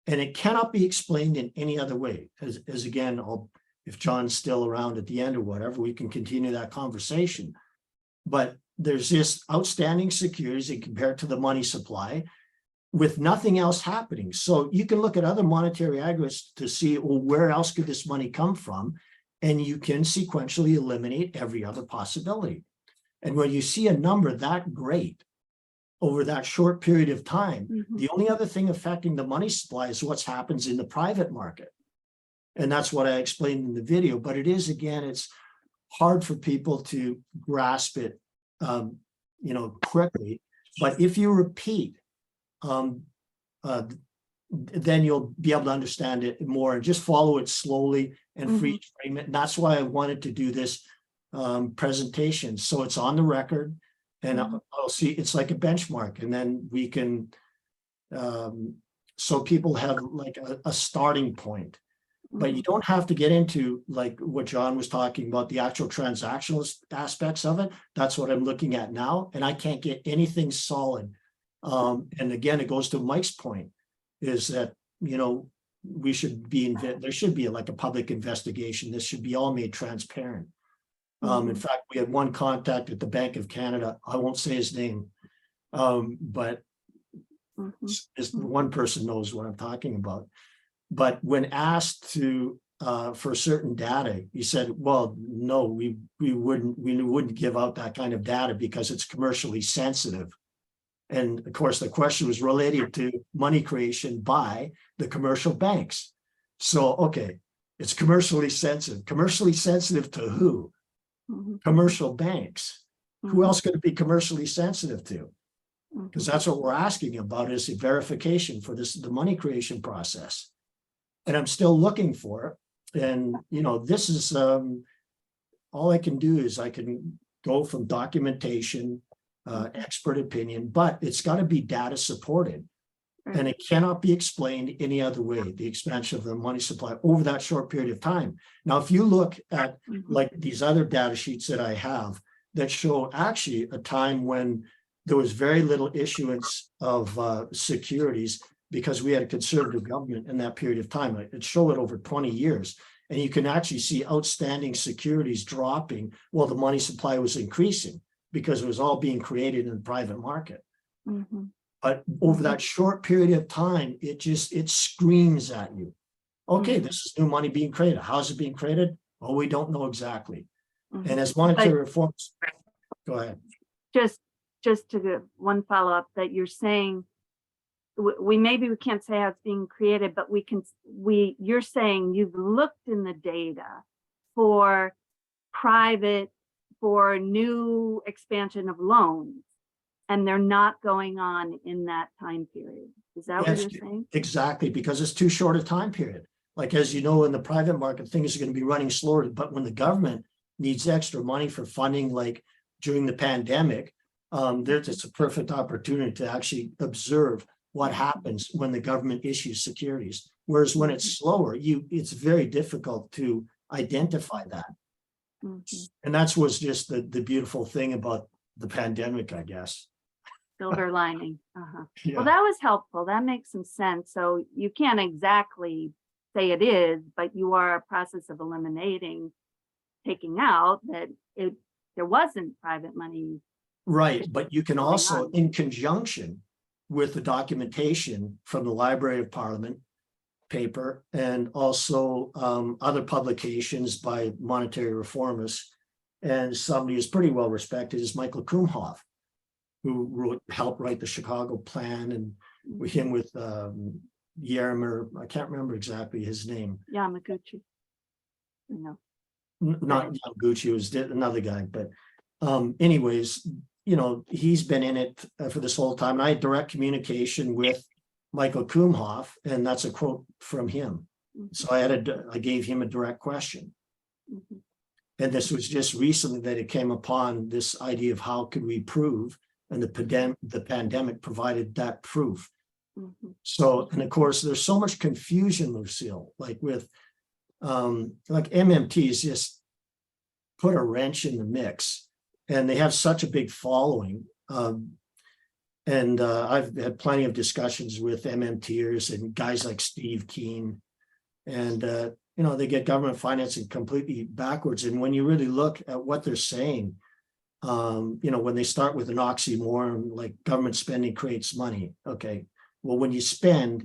And it cannot be explained in any other way. As again, if John's still around at the end or whatever, we can continue that conversation. But there's this outstanding securities and compared to the money supply with nothing else happening. So you can look at other monetary aggregates to see, well, where else could this money come from? And you can sequentially eliminate every other possibility. And when you see a number that great over that short period of time, the only other thing affecting the money supply is what happens in the private market. And that's what I explained in the video. But it is, again, it's hard for people to grasp it, you know, quickly. But if you repeat, then you'll be able to understand it more, and just follow it slowly and freeze frame it. And that's why I wanted to do this presentation, so it's on the record, and I'll see, it's like a benchmark, and then we can, so people have like a starting point. But you don't have to get into like what John was talking about, the actual transactional aspects of it. That's what I'm looking at now, and I can't get anything solid. And again, it goes to Mike's point, is that, you know, we should be, there should be like a public investigation. This should be all made transparent. In fact, we had one contact at the Bank of Canada. I won't say his name, but one person knows what I'm talking about. But when asked to for certain data, he said, "Well, no, we wouldn't give out that kind of data because it's commercially sensitive." And of course, the question was related to money creation by the commercial banks. So, okay, it's commercially sensitive. Commercially sensitive to who? Commercial banks. Who else could it be commercially sensitive to? because that's what we're asking about is the verification for the money creation process. And I'm still looking for it. And, this is, all I can do is I can go from documentation, expert opinion, but it's got to be data supported. And it cannot be explained any other way, the expansion of the money supply over that short period of time. Now, if you look at like these other data sheets that I have that show actually a time when there was very little issuance of securities because we had a conservative government in that period of time. It showed it over 20 years. And you can actually see outstanding securities dropping while the money supply was increasing because it was all being created in the private market. But over that short period of time, it screams at you. Okay, this is new money being created. How's it being created? Oh, we don't know exactly. And as monetary reforms, go ahead. Just to give one follow-up that you're saying, we can't say how it's being created, but you're saying you've looked in the data for new expansion of loans, and they're not going on in that time period. Is that what you're saying? Exactly, because it's too short a time period. Like, as you know, in the private market, things are going to be running slower, but when the government needs extra money for funding, like during the pandemic, it's a perfect opportunity to actually observe what happens when the government issues securities. Whereas when it's slower, it's very difficult to identify that. And that's was just the beautiful thing about the pandemic, I guess. Silver lining. Yeah. Well, that was helpful. That makes some sense. So you can't exactly say it is, but you are a process of taking out that there wasn't private money. Right, but you can also, in conjunction with the documentation from the Library of Parliament paper and also other publications by monetary reformists, and somebody who's pretty well respected is Michael Kumhoff, who helped write the Chicago Plan, and with him with Yermer, I can't remember exactly his name. Yamaguchi. No. Not Yamaguchi, it was another guy, but anyways, he's been in it for this whole time. And I had direct communication with Michael Kumhoff, and that's a quote from him. So I gave him a direct question. And this was just recently that it came upon this idea of how could we prove, and the pandemic provided that proof. So, and of course, there's so much confusion, Lucille, like with like MMTs just put a wrench in the mix, and they have such a big following. And I've had plenty of discussions with MMTers and guys like Steve Keen, and they get government financing completely backwards. And when you really look at what they're saying, when they start with an oxymoron like government spending creates money. Okay, well, when you spend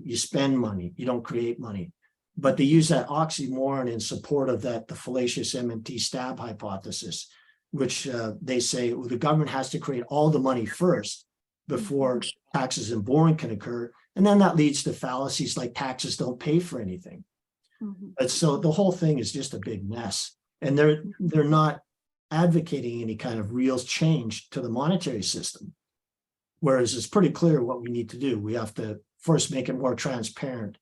money, you don't create money. But they use that oxymoron in support of the fallacious MMT stab hypothesis, which they say, well, the government has to create all the money first before taxes and borrowing can occur. And then that leads to fallacies like taxes don't pay for anything. But so the whole thing is just a big mess. And they're not advocating any kind of real change to the monetary system. Whereas it's pretty clear what we need to do. We have to first make it more transparent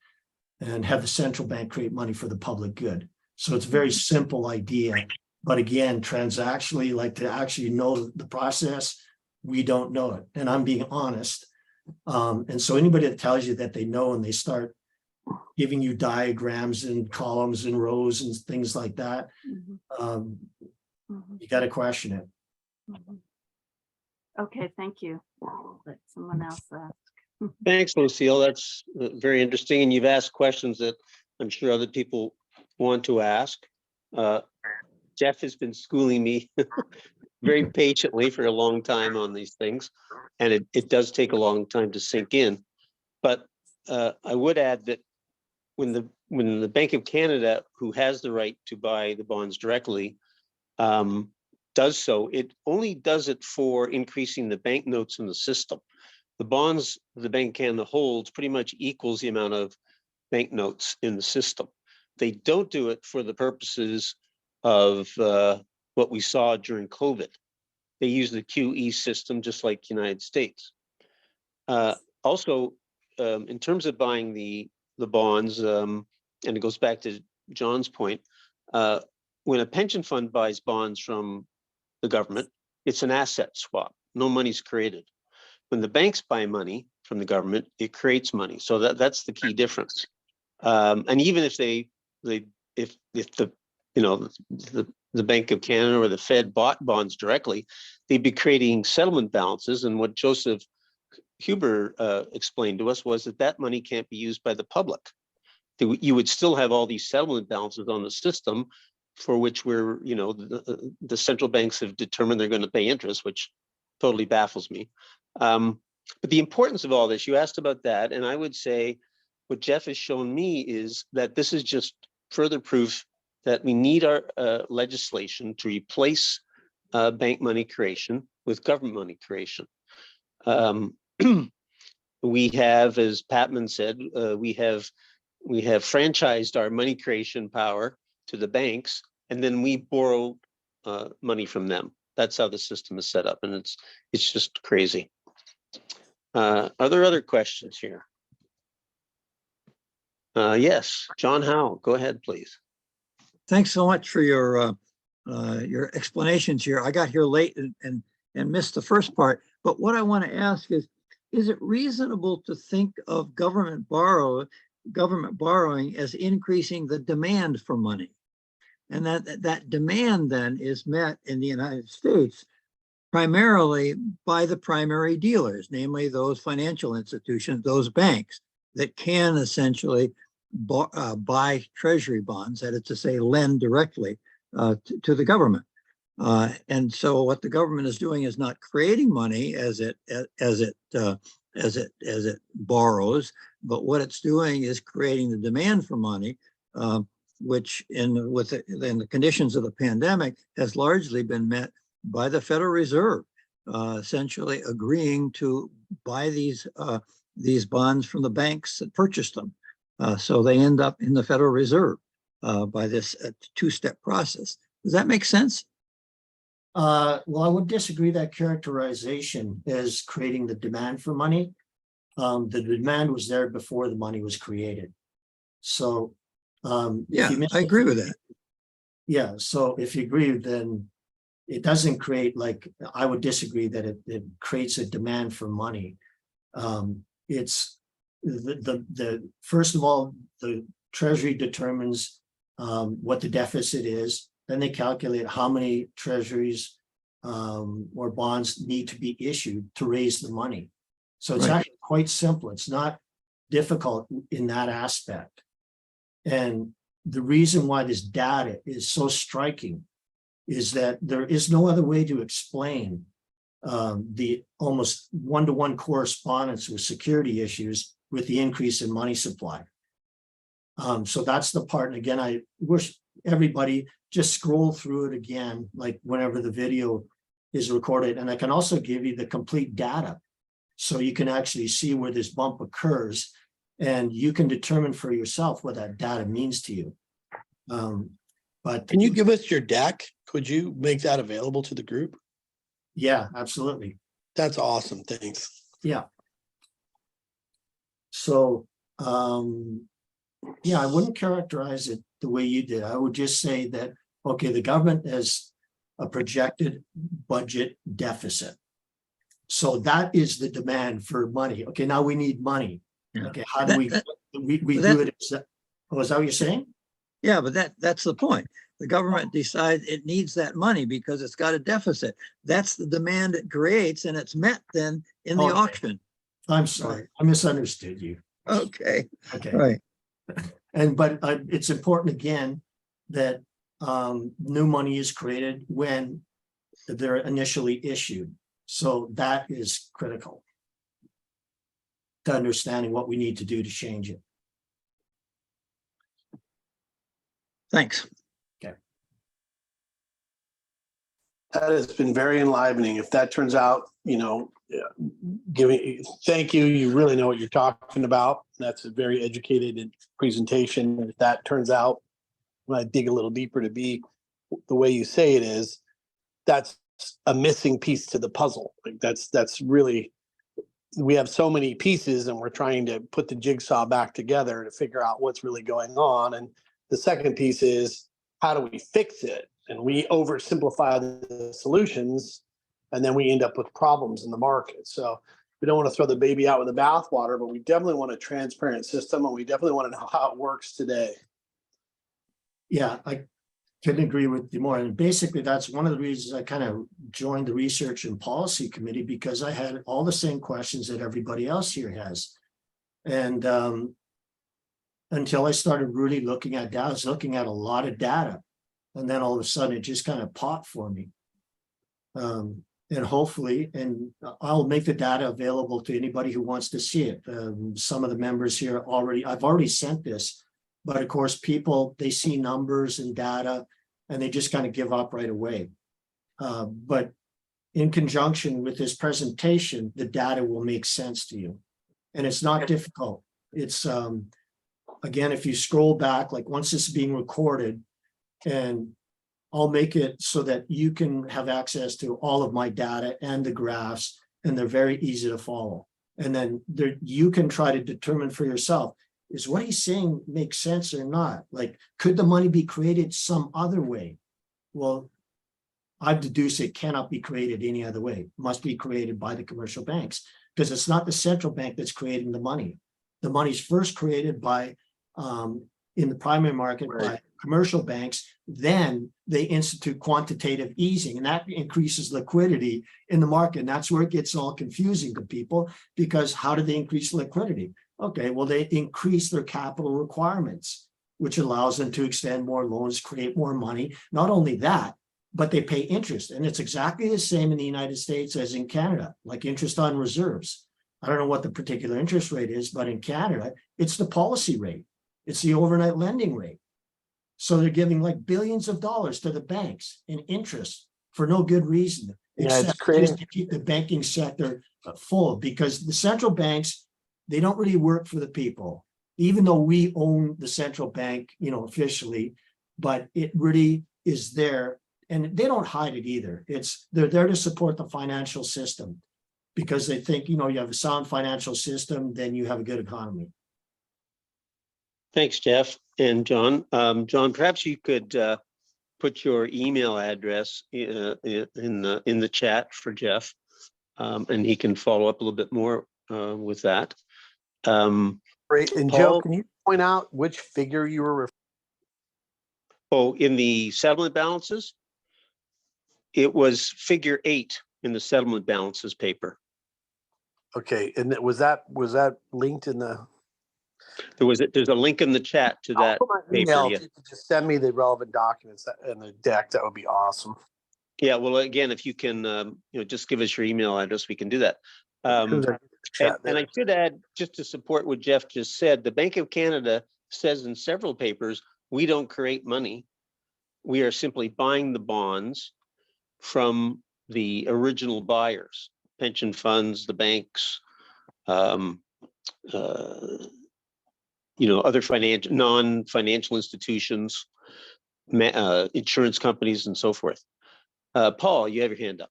and have the central bank create money for the public good. So it's a very simple idea. But again, transactionally, like to actually know the process, we don't know it. And I'm being honest. And so anybody that tells you that they know and they start giving you diagrams and columns and rows and things like that, you got to question it. Okay, thank you. Let someone else ask. Thanks, Lucille. That's very interesting. And you've asked questions that I'm sure other people want to ask. Jeff has been schooling me very patiently for a long time on these things, and it does take a long time to sink in. But I would add that when the Bank of Canada, who has the right to buy the bonds directly, does so, it only does it for increasing the banknotes in the system. The bonds the Bank of Canada holds pretty much equals the amount of banknotes in the system. They don't do it for the purposes of what we saw during COVID. They use the QE system just like the United States. Also, in terms of buying the bonds, and it goes back to John's point, when a pension fund buys bonds from the government, it's an asset swap. No money's created. When the banks buy money from the government, it creates money. So that's the key difference. And even if if the the Bank of Canada or the Fed bought bonds directly, they'd be creating settlement balances. And what Joseph Huber explained to us was that money can't be used by the public. You would still have all these settlement balances on the system for which the central banks have determined they're going to pay interest, which totally baffles me. But the importance of all this, you asked about that, and I would say what Jeff has shown me is that this is just further proof that we need our legislation to replace bank money creation with government money creation. We have, as Patman said, we have franchised our money creation power to the banks, and then we borrow money from them. That's how the system is set up, and it's just crazy. Are there other questions here? Yes, John Howe, go ahead, please. Thanks so much for your explanations here. I got here late and missed the first part, but what I want to ask is it reasonable to think of government borrowing as increasing the demand for money? And that demand then is met in the United States primarily by the primary dealers, namely those financial institutions, those banks that can essentially buy treasury bonds, that is to say, lend directly to the government. And so what the government is doing is not creating money as it borrows, but what it's doing is creating the demand for money, which in the conditions of the pandemic has largely been met by the Federal Reserve, essentially agreeing to buy these bonds from the banks that purchased them. So they end up in the Federal Reserve by this two-step process. Does that make sense? Well, I would disagree that characterization is creating the demand for money. The demand was there before the money was created. So yeah, I agree with that. Yeah, so if you agree, then it doesn't create, like, I would disagree that it creates a demand for money. It's the first of all, the Treasury determines what the deficit is. Then they calculate how many treasuries or bonds need to be issued to raise the money. So it's actually quite simple. It's not difficult in that aspect. And the reason why this data is so striking is that there is no other way to explain the almost one-to-one correspondence with security issues with the increase in money supply. So that's the part. And again, I wish everybody just scroll through it again, like whenever the video is recorded. And I can also give you the complete data, so you can actually see where this bump occurs, and you can determine for yourself what that data means to you. But can you give us your deck? Could you make that available to the group? Yeah, absolutely. That's awesome. Thanks. Yeah. So, yeah, I wouldn't characterize it the way you did. I would just say that, okay, the government has a projected budget deficit. So that is the demand for money. Okay, now we need money. Yeah. Okay, how do we do it? Oh, is that what you're saying? Yeah, but that's the point. The government decides it needs that money because it's got a deficit. That's the demand it creates, and it's met then in the auction. I'm sorry, I misunderstood you. Okay. Okay. Right. But it's important again that new money is created when they're initially issued. So that is critical to understanding what we need to do to change it. Thanks. Okay. That has been very enlivening. If that turns out, thank you. You really know what you're talking about. That's a very educated presentation. If that turns out, when I dig a little deeper to be the way you say it is, that's a missing piece to the puzzle. Like that's really we have so many pieces and we're trying to put the jigsaw back together to figure out what's really going on. And the second piece is, how do we fix it? And we oversimplify the solutions, and then we end up with problems in the market. So we don't want to throw the baby out with the bathwater, but we definitely want a transparent system, and we definitely want to know how it works today. Yeah, I couldn't agree with you more. And basically, that's one of the reasons I kind of joined the Research and Policy Committee, because I had all the same questions that everybody else here has. And until I started really looking at data, I was looking at a lot of data. And then all of a sudden, it just kind of popped for me. And hopefully, and I'll make the data available to anybody who wants to see it. Some of the members here I've already sent this, but of course, people, they see numbers and data and they just kind of give up right away. But in conjunction with this presentation, the data will make sense to you. And it's not difficult. It's, again, if you scroll back, like once this is being recorded, and I'll make it so that you can have access to all of my data and the graphs, and they're very easy to follow. And then you can try to determine for yourself, is what he's saying make sense or not? Like, could the money be created some other way? Well, I've deduced it cannot be created any other way. It must be created by the commercial banks, because it's not the central bank that's creating the money. The money's first created by, in the primary market, by commercial banks. Then they institute quantitative easing, and that increases liquidity in the market. And that's where it gets all confusing to people, because how do they increase liquidity? Okay, well, they increase their capital requirements, which allows them to extend more loans, create more money. Not only that, but they pay interest. And it's exactly the same in the United States as in Canada, like interest on reserves. I don't know what the particular interest rate is, but in Canada, it's the policy rate. It's the overnight lending rate. So they're giving like billions of dollars to the banks in interest for no good reason, except just to keep the banking sector full, because the central banks, they don't really work for the people, even though we own the central bank, officially, but it really is there, and they don't hide it either. They're there to support the financial system, because they think, you have a sound financial system, then you have a good economy. Thanks, Jeff and John. John, perhaps you could put your email address in the chat for Jeff, and he can follow up a little bit more with that. Great. And Paul, Joe, can you point out which figure you were referring? Oh, in the settlement balances, it was figure 8 in the settlement balances paper. Okay, and was that linked in the? There's a link in the chat to that paper. Email, Yeah. if you could just send me the relevant documents in the deck, that would be awesome. Yeah. Well, again, if you can, just give us your email address, we can do that. And I should add, just to support what Jeff just said, the Bank of Canada says in several papers, we don't create money. We are simply buying the bonds from the original buyers, pension funds, the banks, other non-financial institutions, insurance companies, and so forth. Paul, you have your hand up.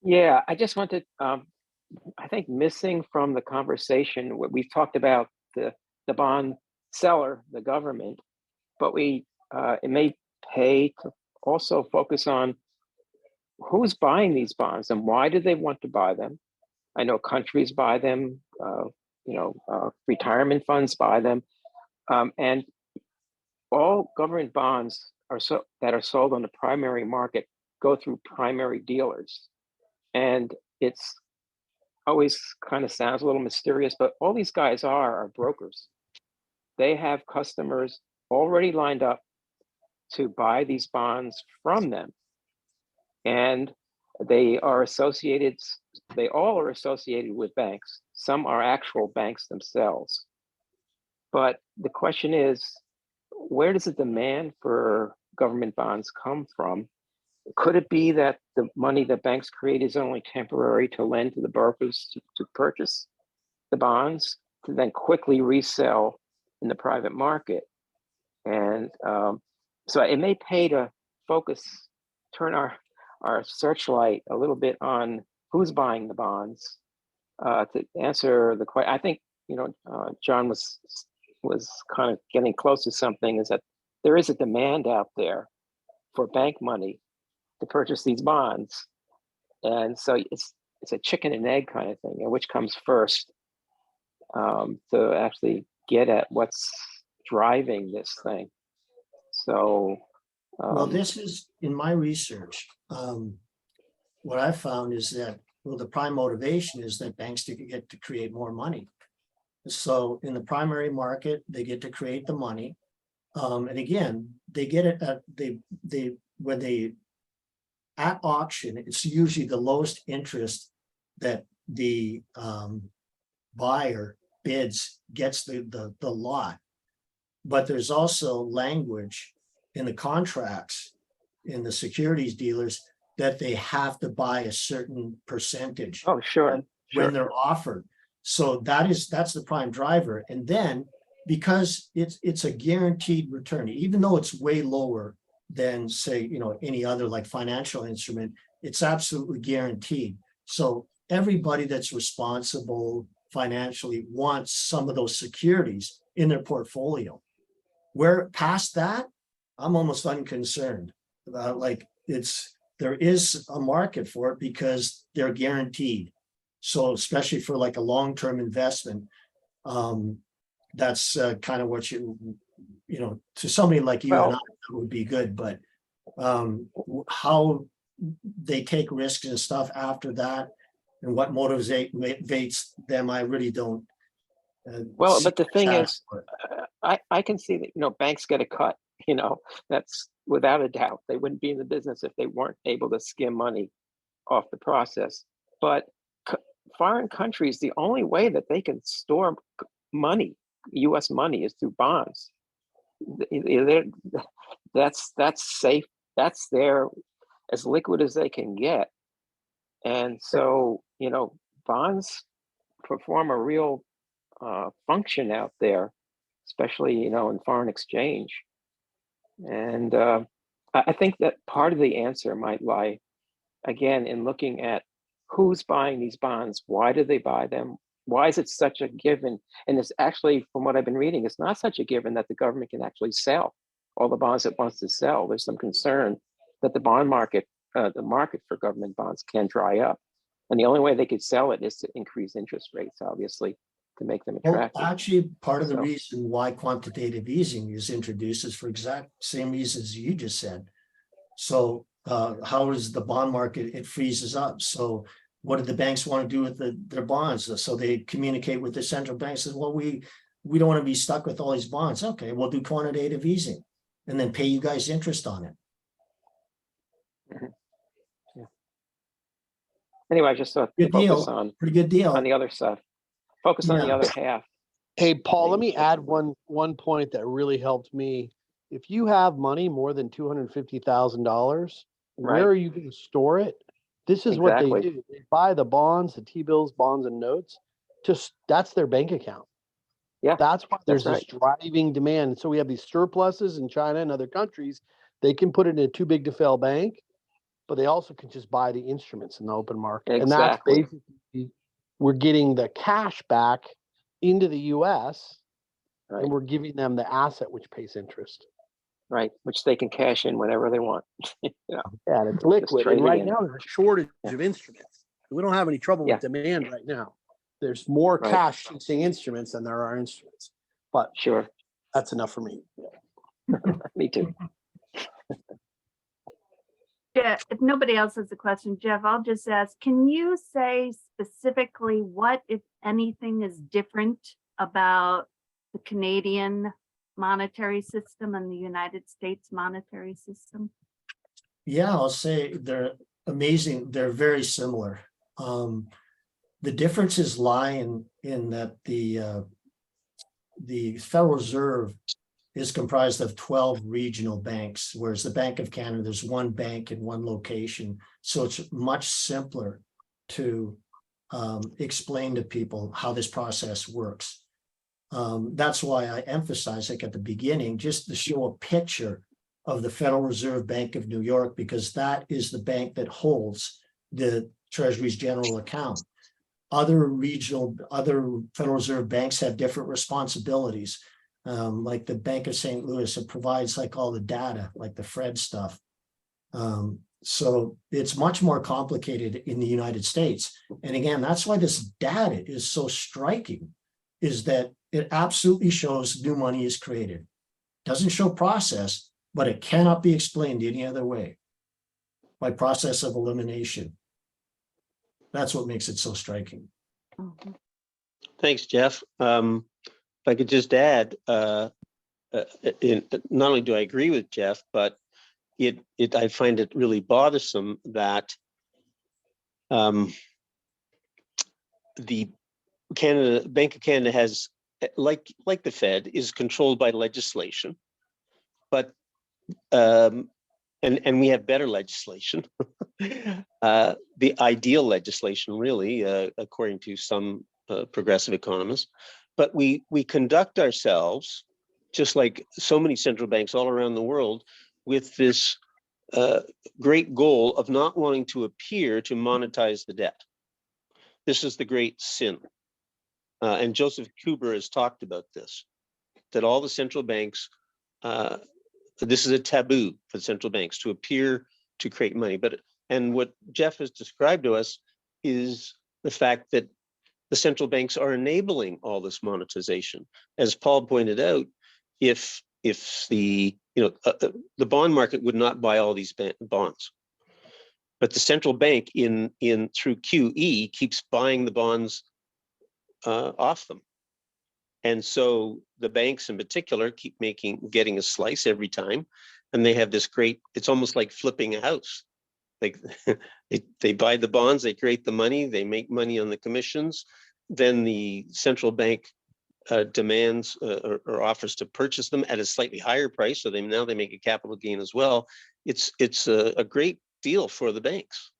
Yeah, I just wanted, I think missing from the conversation, we've talked about the bond seller, the government, but it may pay to also focus on who's buying these bonds and why do they want to buy them. I know countries buy them, retirement funds buy them, and all government bonds that are sold on the primary market go through primary dealers. And it's always kind of sounds a little mysterious, but all these guys are brokers. They have customers already lined up to buy these bonds from them. And they all are associated with banks. Some are actual banks themselves. But the question is, where does the demand for government bonds come from? Could it be that the money that banks create is only temporary to lend to the brokers to purchase the bonds, to then quickly resell in the private market? And so it may pay to turn our searchlight a little bit on who's buying the bonds. To answer the question, I think, John was kind of getting close to something, is that there is a demand out there for bank money to purchase these bonds. And so it's a chicken and egg kind of thing, and which comes first, to actually get at what's driving this thing. So, Well, this is, in my research, what I found is that, well, the prime motivation is that banks get to create more money. So in the primary market, they get to create the money. And again, they get it at when they at auction, it's usually the lowest interest that the buyer bids gets the lot. But there's also language in the contracts in the securities dealers that they have to buy a certain percentage. oh, sure. When they're offered. So that's the prime driver. And then because it's a guaranteed return, even though it's way lower than, say, any other like financial instrument, it's absolutely guaranteed. So everybody that's responsible financially wants some of those securities in their portfolio. Where past that, I'm almost unconcerned about, like, there is a market for it because they're guaranteed. So especially for like a long-term investment, that's kind of what to somebody like you and I, that would be good. But how they take risks and stuff after that, and what motivates them, I really don't. Well, but the thing is, I can see that, banks get a cut, that's without a doubt. They wouldn't be in the business if they weren't able to skim money off the process. But foreign countries, the only way that they can store money, US money, is through bonds. That's safe. That's there, as liquid as they can get. And so, bonds perform a real function out there, especially, in foreign exchange. And I think that part of the answer might lie, again, in looking at who's buying these bonds, why do they buy them, why is it such a given? And it's actually, from what I've been reading, it's not such a given that the government can actually sell all the bonds it wants to sell. There's some concern that the bond market, the market for government bonds, can dry up. And the only way they could sell it is to increase interest rates, obviously, to make them attractive. Well, actually, part of the reason why quantitative easing is introduced is for exact same reasons you just said. So how is the bond market? It freezes up. So what do the banks want to do with their bonds? So they communicate with the central bank, says, well, we don't want to be stuck with all these bonds. Okay, we'll do quantitative easing and then pay you guys interest on it. Yeah. Anyway, I just thought Good focus deal. on Pretty good deal. on the other stuff. Focus on the other half. Hey, Paul, let Maybe me add one point that really helped me. If you have money more than $250,000, Right. where are you going to store it? This is what they Exactly. do. They buy the bonds, the T-bills, bonds, and notes. That's their bank account. Yeah, That's why there's that's this driving demand. So we have these surpluses in China and other countries. They can put it in a too big to fail bank, but they also can just buy the instruments in the open market. And that's Exactly. basically, we're getting the cash back into the US, Right. and we're giving them the asset which pays interest. Right, which they can cash in whenever they want. Yeah, and it's liquid. trade And it right in. now there's a shortage of instruments. We don't have any trouble with demand right now. There's more Right. cash chasing instruments than there are instruments. But Sure, that's enough for me. me too. Yeah, if nobody else has a question, Jeff, I'll just ask, can you say specifically what, if anything, is different about the Canadian monetary system and the United States monetary system? Yeah, I'll say they're amazing. They're very similar. The differences lie in that the Federal Reserve is comprised of 12 regional banks, whereas the Bank of Canada, there's one bank in one location. So it's much simpler to explain to people how this process works. That's why I emphasize, like at the beginning, just to show a picture of the Federal Reserve Bank of New York, because that is the bank that holds the Treasury's general account. Other Federal Reserve banks have different responsibilities. Like the Bank of St. Louis, it provides like all the data, like the Fred stuff. So it's much more complicated in the United States. And again, that's why this data is so striking, is that it absolutely shows new money is created. Doesn't show process, but it cannot be explained any other way by process of elimination. That's what makes it so striking. Thanks, Jeff. If I could just add, not only do I agree with Jeff, but I find it really bothersome that the Bank of Canada has, like the Fed, is controlled by legislation, but and we have better legislation, the ideal legislation, really, according to some progressive economists. But we conduct ourselves, just like so many central banks all around the world, with this great goal of not wanting to appear to monetize the debt. This is the great sin. And Joseph Kuber has talked about this, that all the central banks, this is a taboo for central banks to appear to create money. And what Jeff has described to us is the fact that the central banks are enabling all this monetization. As Paul pointed out, if the bond market would not buy all these bonds, but the central bank through QE keeps buying the bonds off them. And so the banks in particular keep getting a slice every time. And they have this great, it's almost like flipping a house. Like they buy the bonds, they create the money, they make money on the commissions. Then the central bank demands or offers to purchase them at a slightly higher price. So now they make a capital gain as well. It's a great deal for the banks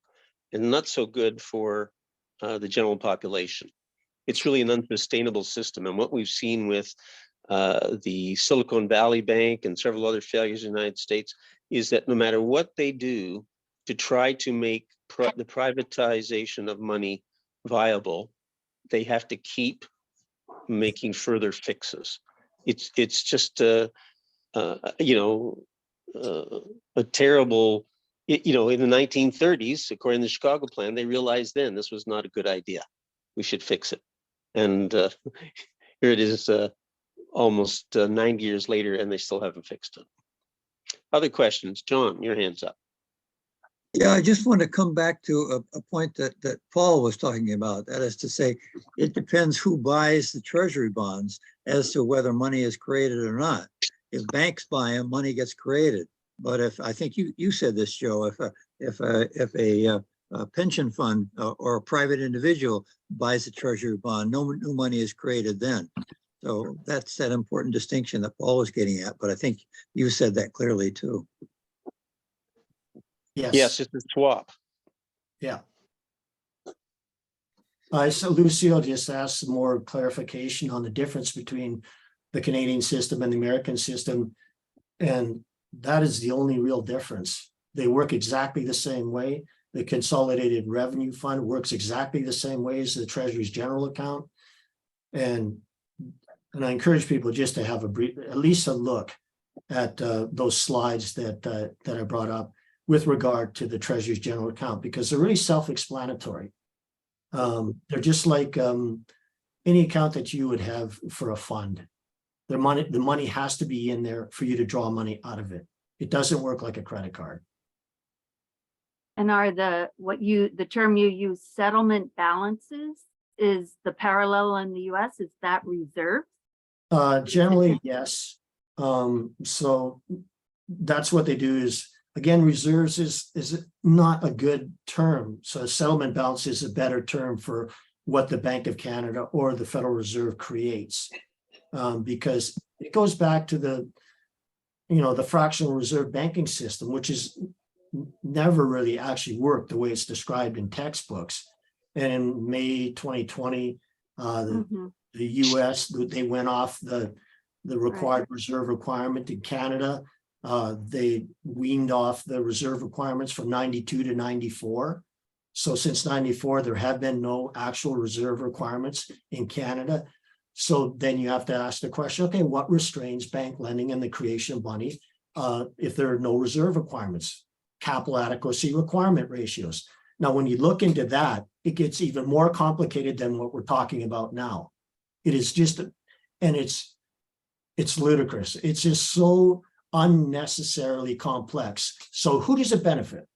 and not so good for the general population. It's really an unsustainable system. And what we've seen with the Silicon Valley Bank and several other failures in the United States is that no matter what they do to try to make the privatization of money viable, they have to keep making further fixes. It's just a terrible. In the 1930s, according to the Chicago Plan, they realized then this was not a good idea. We should fix it. And here it is almost 90 years later, and they still haven't fixed it. Other questions? John, your hand's up. Yeah, I just want to come back to a point that Paul was talking about. That is to say, it depends who buys the Treasury bonds as to whether money is created or not. If banks buy them, money gets created. But if I think you said this, Joe, if a pension fund or a private individual buys a Treasury bond, no new money is created then. So that's that important distinction that Paul was getting at. But I think you said that clearly too. Yes, it's a swap. Yeah. So Lucio just asked some more clarification on the difference between the Canadian system and the American system. And that is the only real difference. They work exactly the same way. The Consolidated Revenue Fund works exactly the same way as the Treasury's general account. And I encourage people just to have at least a look at those slides that I brought up with regard to the Treasury's general account, because they're really self-explanatory. They're just like any account that you would have for a fund. The money has to be in there for you to draw money out of it. It doesn't work like a credit card. And are the term you use, settlement balances, is the parallel in the US, is that reserves? Generally, yes. So that's what they do is, again, reserves is not a good term. So settlement balance is a better term for what the Bank of Canada or the Federal Reserve creates, because it goes back to the fractional reserve banking system, which is never really actually worked the way it's described in textbooks. And in May 2020, the US, they went off the required reserve requirement. In Canada, they weaned off the reserve requirements from 92 to 94. So since 94, there have been no actual reserve requirements in Canada. So then you have to ask the question, okay, what restrains bank lending and the creation of money if there are no reserve requirements? Capital adequacy requirement ratios. Now, when you look into that, it gets even more complicated than what we're talking about now. It is just, and it's ludicrous. It's just so unnecessarily complex. So who does it benefit?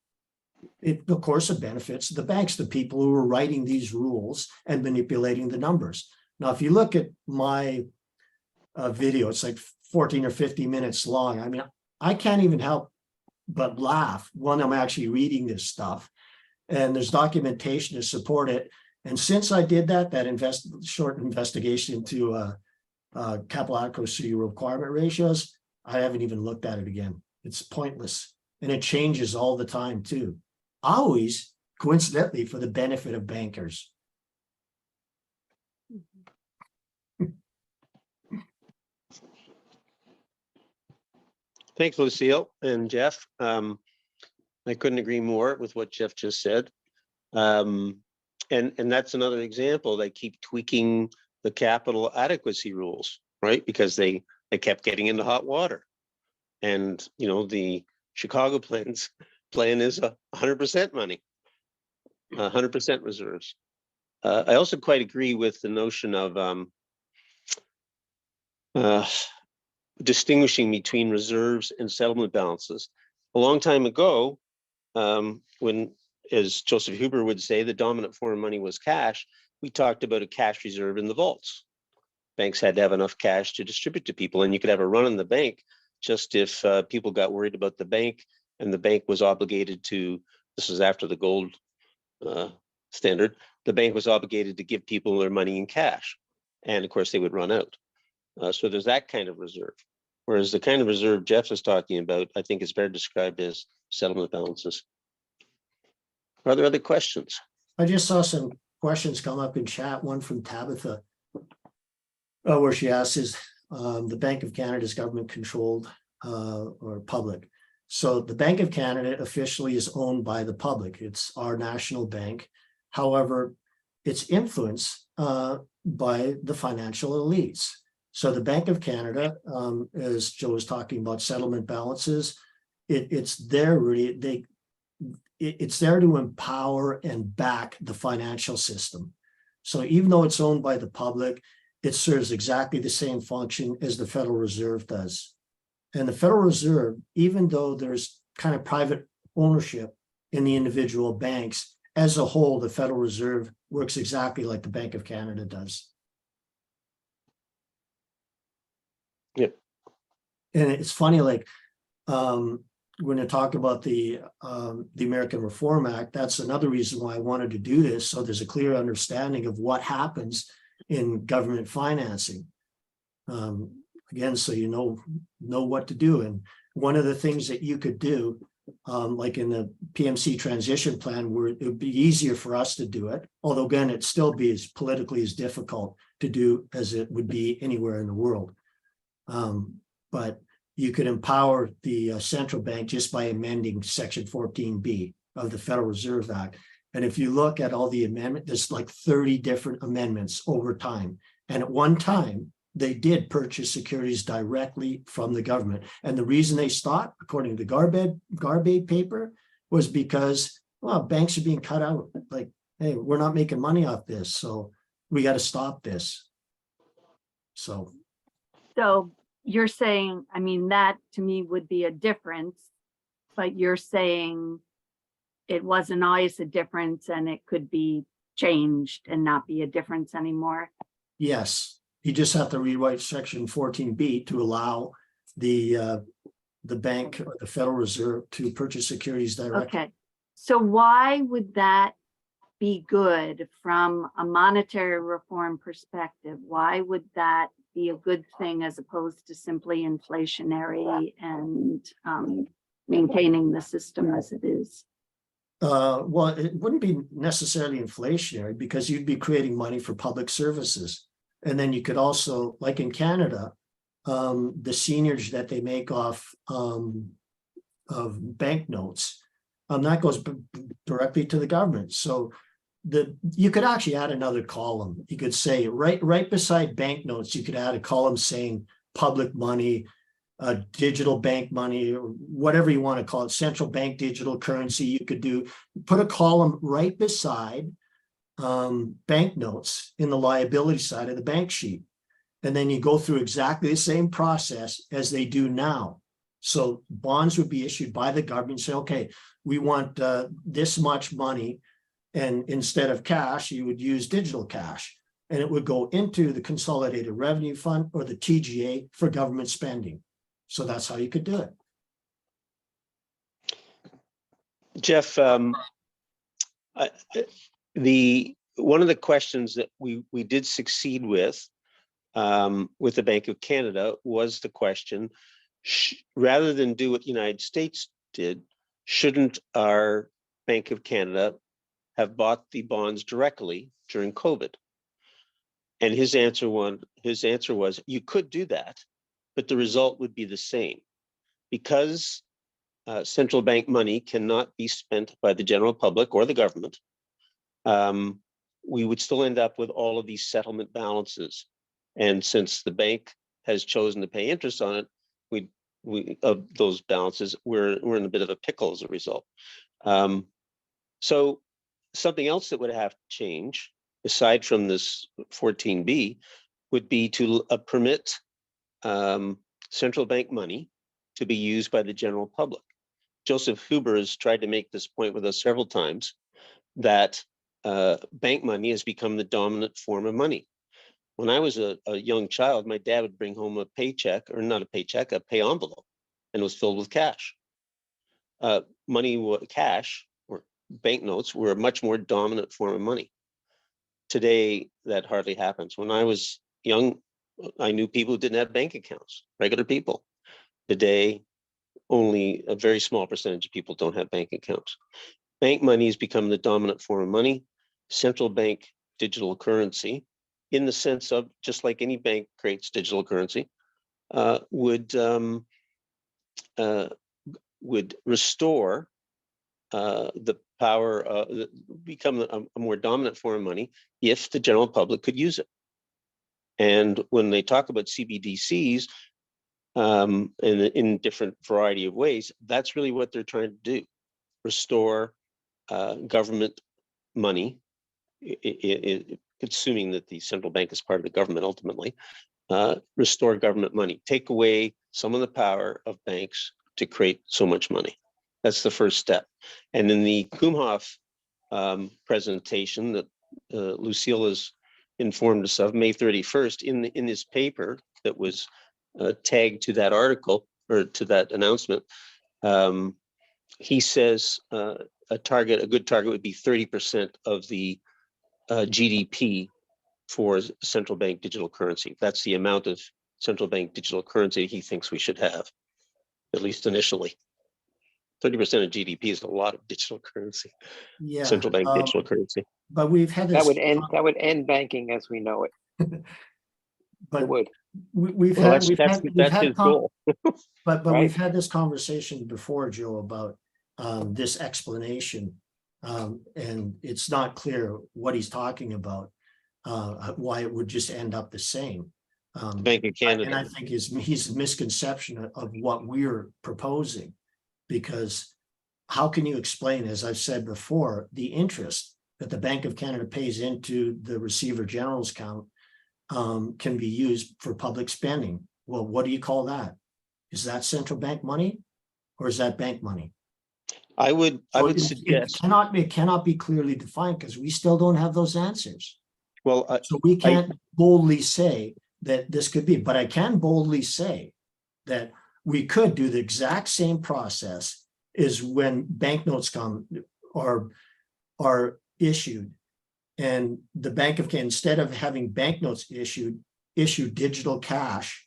Of course, it benefits the banks, the people who are writing these rules and manipulating the numbers. Now, if you look at my video, it's like 14 or 50 minutes long. I mean, I can't even help but laugh when I'm actually reading this stuff. And there's documentation to support it. And since I did that short investigation into capital adequacy requirement ratios, I haven't even looked at it again. It's pointless. And it changes all the time too. Always, coincidentally, for the benefit of bankers. Thanks, Lucille and Jeff. I couldn't agree more with what Jeff just said. And that's another example. They keep tweaking the capital adequacy rules, right? Because they kept getting into hot water. And, you know, the Chicago plan is 100% money, 100% reserves. I also quite agree with the notion of distinguishing between reserves and settlement balances. A long time ago, when, as Joseph Huber would say, the dominant form of money was cash, we talked about a cash reserve in the vaults. Banks had to have enough cash to distribute to people, and you could have a run on the bank just if people got worried about the bank, and the bank was obligated to, this was after the gold standard, the bank was obligated to give people their money in cash. And of course, they would run out. So there's that kind of reserve. Whereas the kind of reserve Jeff is talking about, I think is better described as settlement balances. Are there other questions? I just saw some questions come up in chat, one from Tabitha, where she asks, is the Bank of Canada is government controlled or public? So the Bank of Canada officially is owned by the public. It's our national bank. However, it's influenced by the financial elites. So the Bank of Canada, as Joe was talking about settlement balances, it's there really, it's there to empower and back the financial system. So even though it's owned by the public, it serves exactly the same function as the Federal Reserve does. And the Federal Reserve, even though there's kind of private ownership in the individual banks, as a whole, the Federal Reserve works exactly like the Bank of Canada does. Yep. And it's funny, like when you talk about the American Reform Act, that's another reason why I wanted to do this. So there's a clear understanding of what happens in government financing. Again, so you know what to do. And one of the things that you could do, like in the PMC transition plan, where it would be easier for us to do it, although again, it'd still be as politically as difficult to do as it would be anywhere in the world. But you could empower the central bank just by amending Section 14B of the Federal Reserve Act. And if you look at all the amendments, there's like 30 different amendments over time. And at one time, they did purchase securities directly from the government. And the reason they stopped, according to the Garbade paper, was because, well, banks are being cut out. Like, hey, we're not making money off this, so we got to stop this. So you're saying, I mean, that to me would be a difference, but you're saying it wasn't always a difference and it could be changed and not be a difference anymore? Yes, you just have to rewrite Section 14B to allow the bank or the Federal Reserve to purchase securities directly. Okay, so why would that be good from a monetary reform perspective? Why would that be a good thing as opposed to simply inflationary and maintaining the system as it is? Well, it wouldn't be necessarily inflationary because you'd be creating money for public services. And then you could also, like in Canada, the seniors that they make off of banknotes, That goes directly to the government. So you could actually add another column. You could say right beside banknotes, you could add a column saying public money, digital bank money, or whatever you want to call it, central bank digital currency. You could put a column right beside banknotes in the liability side of the bank sheet. And then you go through exactly the same process as they do now. So bonds would be issued by the government, say, okay, we want this much money. And instead of cash, you would use digital cash. And it would go into the Consolidated Revenue Fund or the TGA for government spending. So that's how you could do it. Jeff, one of the questions that we did succeed with the Bank of Canada was the question, rather than do what the United States did, shouldn't our Bank of Canada have bought the bonds directly during COVID? And his answer was, you could do that, but the result would be the same. Because central bank money cannot be spent by the general public or the government, we would still end up with all of these settlement balances. And since the bank has chosen to pay interest on it, we of those balances, we're in a bit of a pickle as a result. So something else that would have to change, aside from this 14B, would be to permit central bank money to be used by the general public. Joseph Huber has tried to make this point with us several times, that bank money has become the dominant form of money. When I was a young child, my dad would bring home a paycheck, or not a paycheck, a pay envelope, and it was filled with cash. Cash or banknotes were a much more dominant form of money. Today, that hardly happens. When I was young, I knew people who didn't have bank accounts, regular people. Today, only a very small percentage of people don't have bank accounts. Bank money has become the dominant form of money. Central bank digital currency, in the sense of, just like any bank creates digital currency, would restore the power, become a more dominant form of money if the general public could use it. And when they talk about CBDCs in different variety of ways, that's really what they're trying to do: restore government money, assuming that the central bank is part of the government ultimately, restore government money, take away some of the power of banks to create so much money. That's the first step. And in the Kumhof presentation that Lucille has informed us of, May 31st, in this paper that was tagged to that article, or to that announcement, he says a good target would be 30% of the GDP for central bank digital currency. That's the amount of central bank digital currency he thinks we should have, at least initially. 30% of GDP is a lot of digital currency. Yeah. Central bank digital currency. But we've had this. That would end banking as we know it. But It would. we've Well, had that's his goal. But Right. we've had this conversation before, Joe, about this explanation, and it's not clear what he's talking about, why it would just end up the same. Bank of Canada. And I think he's a misconception of what we're proposing, because how can you explain, as I've said before, the interest that the Bank of Canada pays into the Receiver General's account can be used for public spending? Well, what do you call that? Is that central bank money, or is that bank money? I would It suggest. cannot be clearly defined, because we still don't have those answers. Well, So we can't boldly say that this could be, but I can boldly say that we could do the exact same process as when banknotes come or are issued, and the Bank of Canada, instead of having banknotes issue digital cash,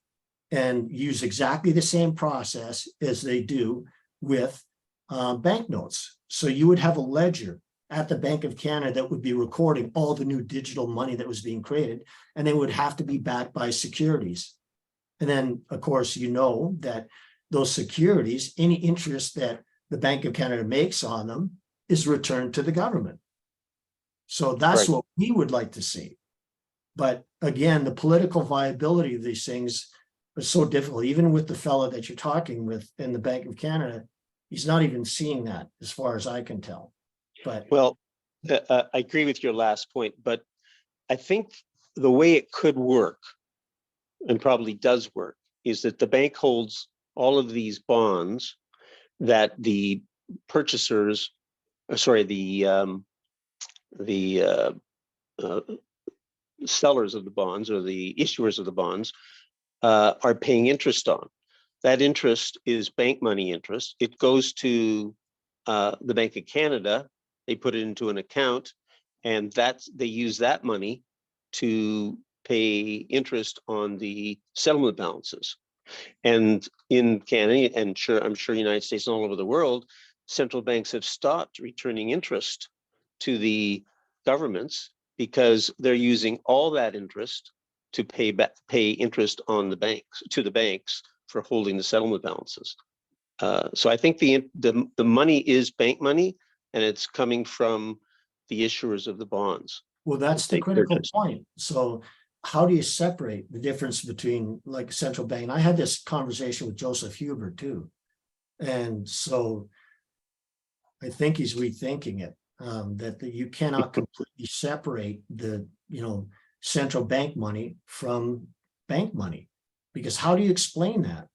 and use exactly the same process as they do with banknotes. So you would have a ledger at the Bank of Canada that would be recording all the new digital money that was being created, and they would have to be backed by securities. And then, of course, you know that those securities, any interest that the Bank of Canada makes on them is returned to the government. So that's Right. what we would like to see. But again, the political viability of these things is so difficult. Even with the fellow that you're talking with in the Bank of Canada, he's not even seeing that as far as I can tell. But Well, I agree with your last point, but I think the way it could work, and probably does work, is that the bank holds all of these bonds that the purchasers, the sellers of the bonds or the issuers of the bonds are paying interest on. That interest is bank money interest. It goes to the Bank of Canada. They put it into an account, and they use that money to pay interest on the settlement balances. And in Canada, and I'm sure United States and all over the world, central banks have stopped returning interest to the governments because they're using all that interest to pay interest on the banks, to the banks, for holding the settlement balances. So I think the money is bank money, and it's coming from the issuers of the bonds. well, that's the critical point. So how do you separate the difference between like central bank? I had this conversation with Joseph Hubert too. And so I think he's rethinking it, that you cannot completely separate the, central bank money from bank money, because how do you explain that?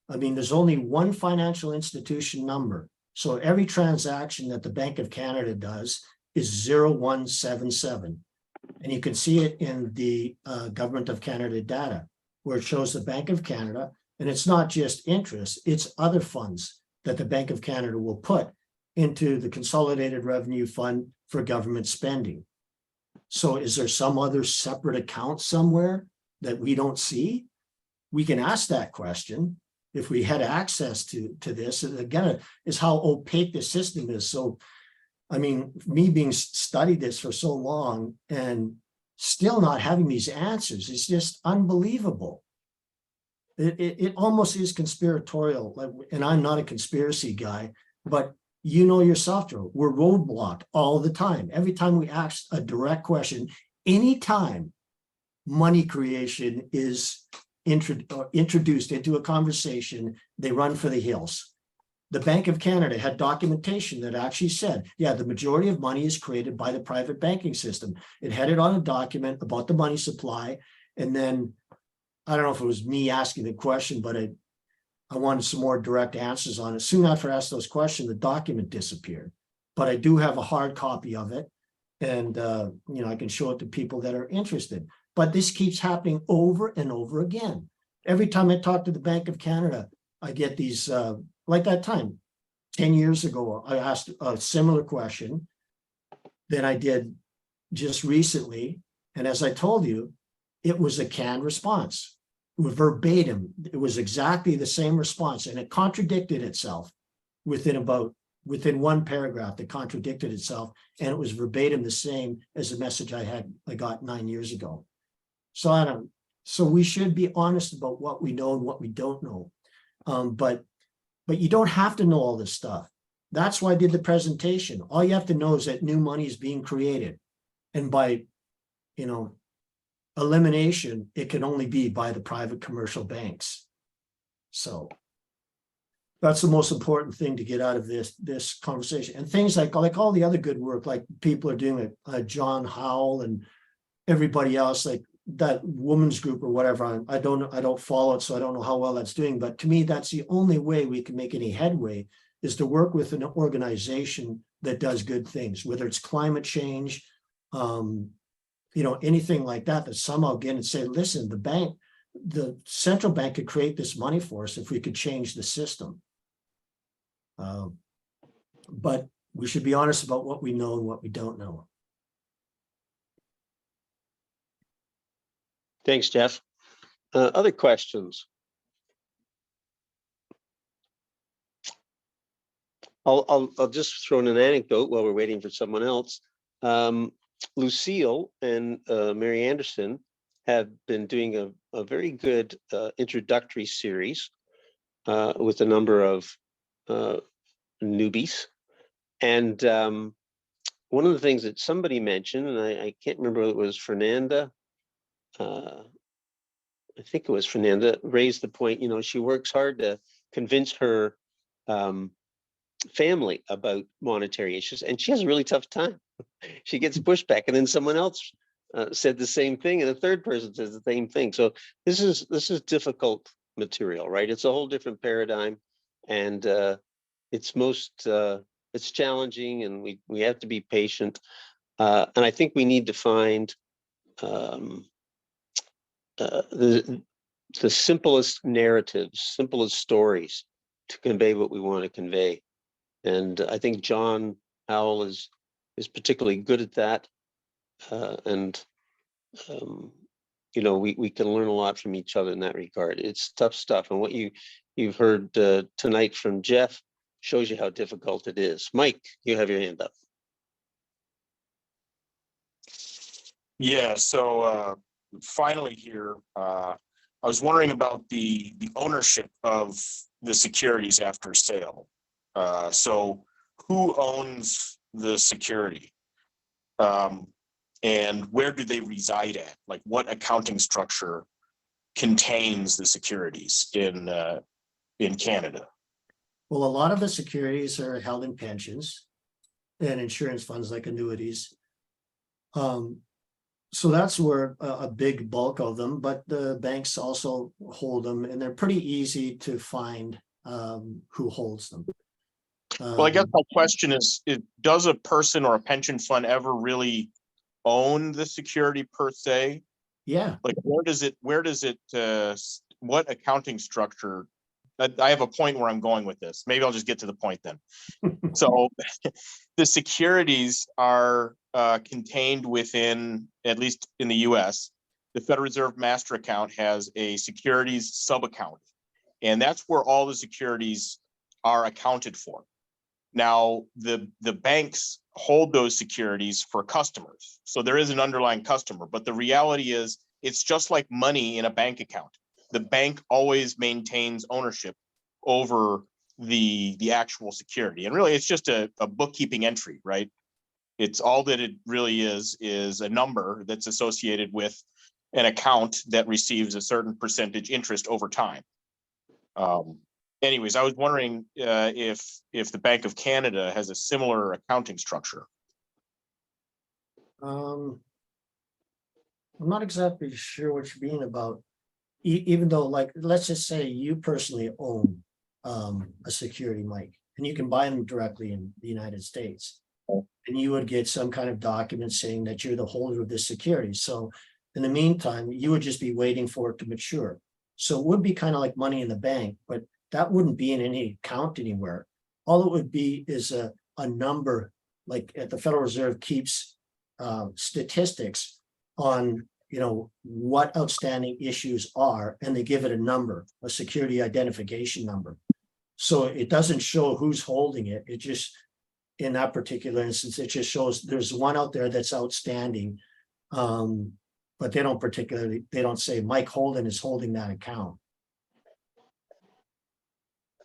I mean, there's only one financial institution number. So every transaction that the Bank of Canada does is 0177. And you can see it in the Government of Canada data, where it shows the Bank of Canada, and it's not just interest, it's other funds that the Bank of Canada will put into the Consolidated Revenue Fund for government spending. So is there some other separate account somewhere that we don't see? We can ask that question if we had access to this. And again, is how opaque the system is. So, I mean, me being studied this for so long and still not having these answers, it's just unbelievable. It almost is conspiratorial. And I'm not a conspiracy guy, but you know yourself, Joe, we're roadblocked all the time. Every time we ask a direct question, anytime money creation is introduced into a conversation, they run for the hills. The Bank of Canada had documentation that actually said, yeah, the majority of money is created by the private banking system. It had it on a document about the money supply. And then, I don't know if it was me asking the question, but I wanted some more direct answers on it. Soon after I asked those questions, the document disappeared. But I do have a hard copy of it. And, I can show it to people that are interested. But this keeps happening over and over again. Every time I talk to the Bank of Canada, I get these, like that time, 10 years ago, I asked a similar question that I did just recently. And as I told you, it was a canned response. Verbatim, it was exactly the same response, and it contradicted itself within one paragraph that contradicted itself, and it was verbatim the same as the message I got 9 years ago. So we should be honest about what we know and what we don't know. But you don't have to know all this stuff. That's why I did the presentation. All you have to know is that new money is being created. And by, elimination, it can only be by the private commercial banks. So that's the most important thing to get out of this conversation. And things like all the other good work, like people are doing it, John Howell and everybody else, like that women's group or whatever. I don't follow it, so I don't know how well that's doing. But to me, that's the only way we can make any headway, is to work with an organization that does good things, whether it's climate change, anything like that, that somehow get and say, listen, the central bank could create this money for us if we could change the system. But we should be honest about what we know and what we don't know. Thanks, Jeff. Other questions? I'll just throw in an anecdote while we're waiting for someone else. Lucille and Mary Anderson have been doing a very good introductory series with a number of newbies. And one of the things that somebody mentioned, and I can't remember whether it was Fernanda, I think it was Fernanda, raised the point, you know, she works hard to convince her family about monetary issues, and she has a really tough time. She gets pushback, and then someone else said the same thing, and a third person says the same thing. So this is difficult material, right? It's a whole different paradigm, and it's challenging, and we have to be patient. And I think we need to find the simplest narratives, simplest stories to convey what we want to convey. And I think John Howell is particularly good at that. And you know, we can learn a lot from each other in that regard. It's tough stuff. And what you've heard tonight from Jeff shows you how difficult it is. Mike, you have your hand up. Yeah, so finally here, I was wondering about the ownership of the securities after sale. So who owns the security? And where do they reside at? Like, what accounting structure contains the securities in Canada? Well, a lot of the securities are held in pensions and insurance funds like annuities. So that's where a big bulk of them, but the banks also hold them, and they're pretty easy to find who holds them. Well, I guess my question is, does a person or a pension fund ever really own the security per se? Yeah. Like, where does it, what accounting structure? I have a point where I'm going with this. Maybe I'll just get to the point then. So the securities are contained within, at least in the US, the Federal Reserve Master Account has a securities sub-account, and that's where all the securities are accounted for. Now, the banks hold those securities for customers. So there is an underlying customer, but the reality is it's just like money in a bank account. The bank always maintains ownership over the actual security. And really, it's just a bookkeeping entry, right? It's all that it really is a number that's associated with an account that receives a certain percentage interest over time. Anyways, I was wondering if the Bank of Canada has a similar accounting structure. I'm not exactly sure what you're being about, even though, like, let's just say you personally own a security, Mike, and you can buy them directly in the United States. And you would get some kind of document saying that you're the holder of this security. So in the meantime, you would just be waiting for it to mature. So it would be kind of like money in the bank, but that wouldn't be in any account anywhere. All it would be is a number, like at the Federal Reserve keeps statistics on, you know, what outstanding issues are, and they give it a number, a security identification number. So it doesn't show who's holding it. It just, in that particular instance, it just shows there's one out there that's outstanding. But they don't say Mike Holden is holding that account.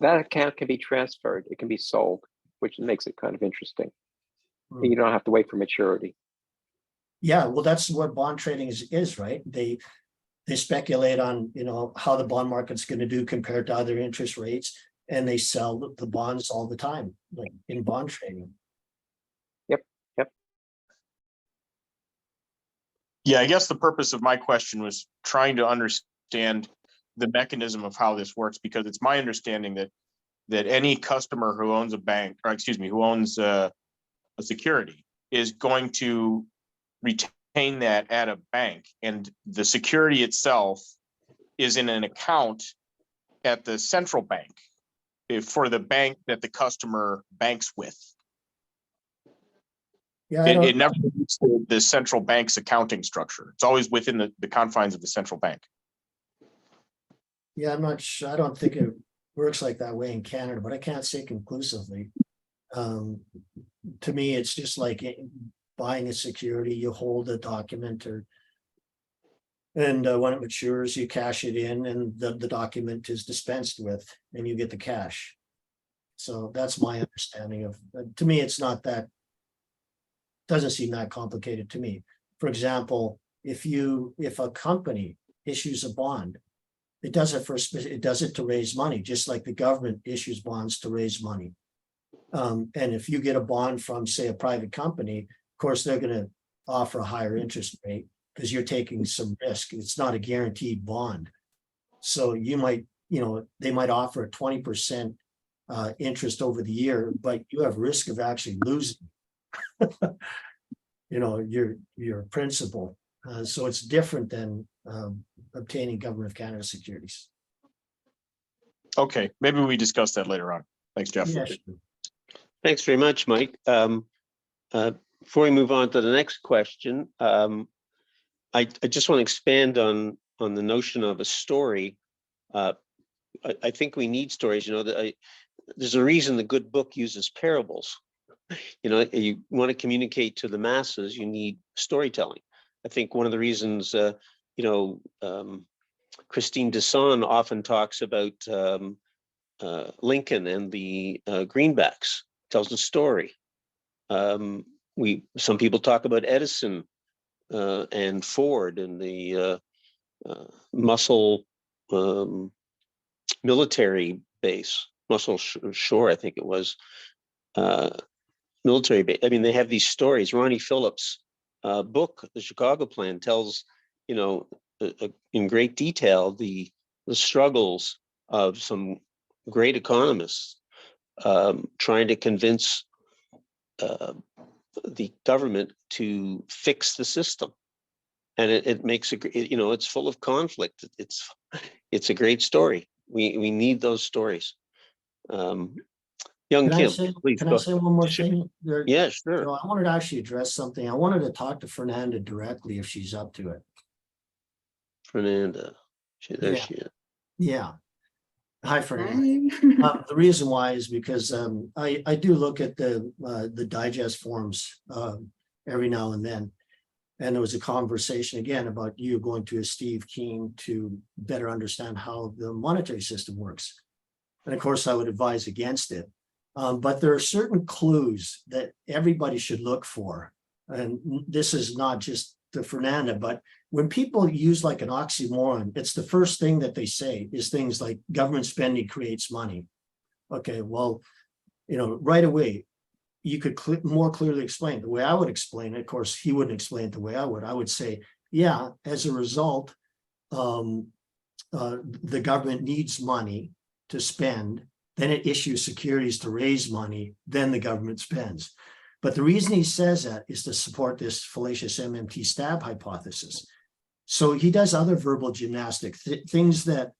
That account can be transferred. It can be sold, which makes it kind of interesting. You don't have to wait for maturity. Yeah, well, that's what bond trading is, right? They speculate on, you know, how the bond market's going to do compared to other interest rates, and they sell the bonds all the time, like in bond trading. Yep. Yeah, I guess the purpose of my question was trying to understand the mechanism of how this works, because it's my understanding that any customer who owns a bank, or excuse me, who owns a security is going to retain that at a bank, and the security itself is in an account at the central bank for the bank that the customer banks with. Yeah, It never meets the central bank's accounting structure. It's always within the confines of the central bank. Yeah, I'm not sure. I don't think it works like that way in Canada, but I can't say conclusively. To me, it's just like buying a security. You hold a document, and when it matures, you cash it in, and the document is dispensed with, and you get the cash. So that's my understanding of, to me, it's not that, doesn't seem that complicated to me. For example, if a company issues a bond, it does it to raise money, just like the government issues bonds to raise money. And if you get a bond from, say, a private company, of course, they're going to offer a higher interest rate because you're taking some risk. It's not a guaranteed bond. So you might, they might offer a 20% interest over the year, but you have risk of actually losing, your principal. So it's different than obtaining Government of Canada securities. Okay, maybe we discuss that later on. Thanks, Jeff. Yeah, sure. Thanks very much, Mike. Before we move on to the next question, I just want to expand on the notion of a story. I think we need stories. There's a reason the good book uses parables. You want to communicate to the masses, you need storytelling. I think one of the reasons, Christine Desson often talks about Lincoln and the greenbacks, tells a story. Some people talk about Edison and Ford and the Muscle military base, Muscle Shore, I think it was, military base. I mean, they have these stories. Ronnie Phillips' book, The Chicago Plan, tells, in great detail, the struggles of some great economists trying to convince the government to fix the system. And it makes it's full of conflict. It's a great story. We need those stories. Young Kim, please can go. I say one more thing? Yeah, sure. I wanted to actually address something. I wanted to talk to Fernanda directly if she's up to it. Fernanda, there Yeah. she is. Yeah. Hi, Fernanda. The reason why is because I do look at the digest forums every now and then. And there was a conversation again about you going to a Steve Keen to better understand how the monetary system works. And of course, I would advise against it. But there are certain clues that everybody should look for. And this is not just to Fernanda, but when people use like an oxymoron, it's the first thing that they say is things like government spending creates money. Okay, well, right away, you could more clearly explain. The way I would explain it, of course, he wouldn't explain it the way I would. I would say, yeah, as a result, the government needs money to spend, then it issues securities to raise money, then the government spends. But the reason he says that is to support this fallacious MMT stab hypothesis. So he does other verbal gymnastic things that,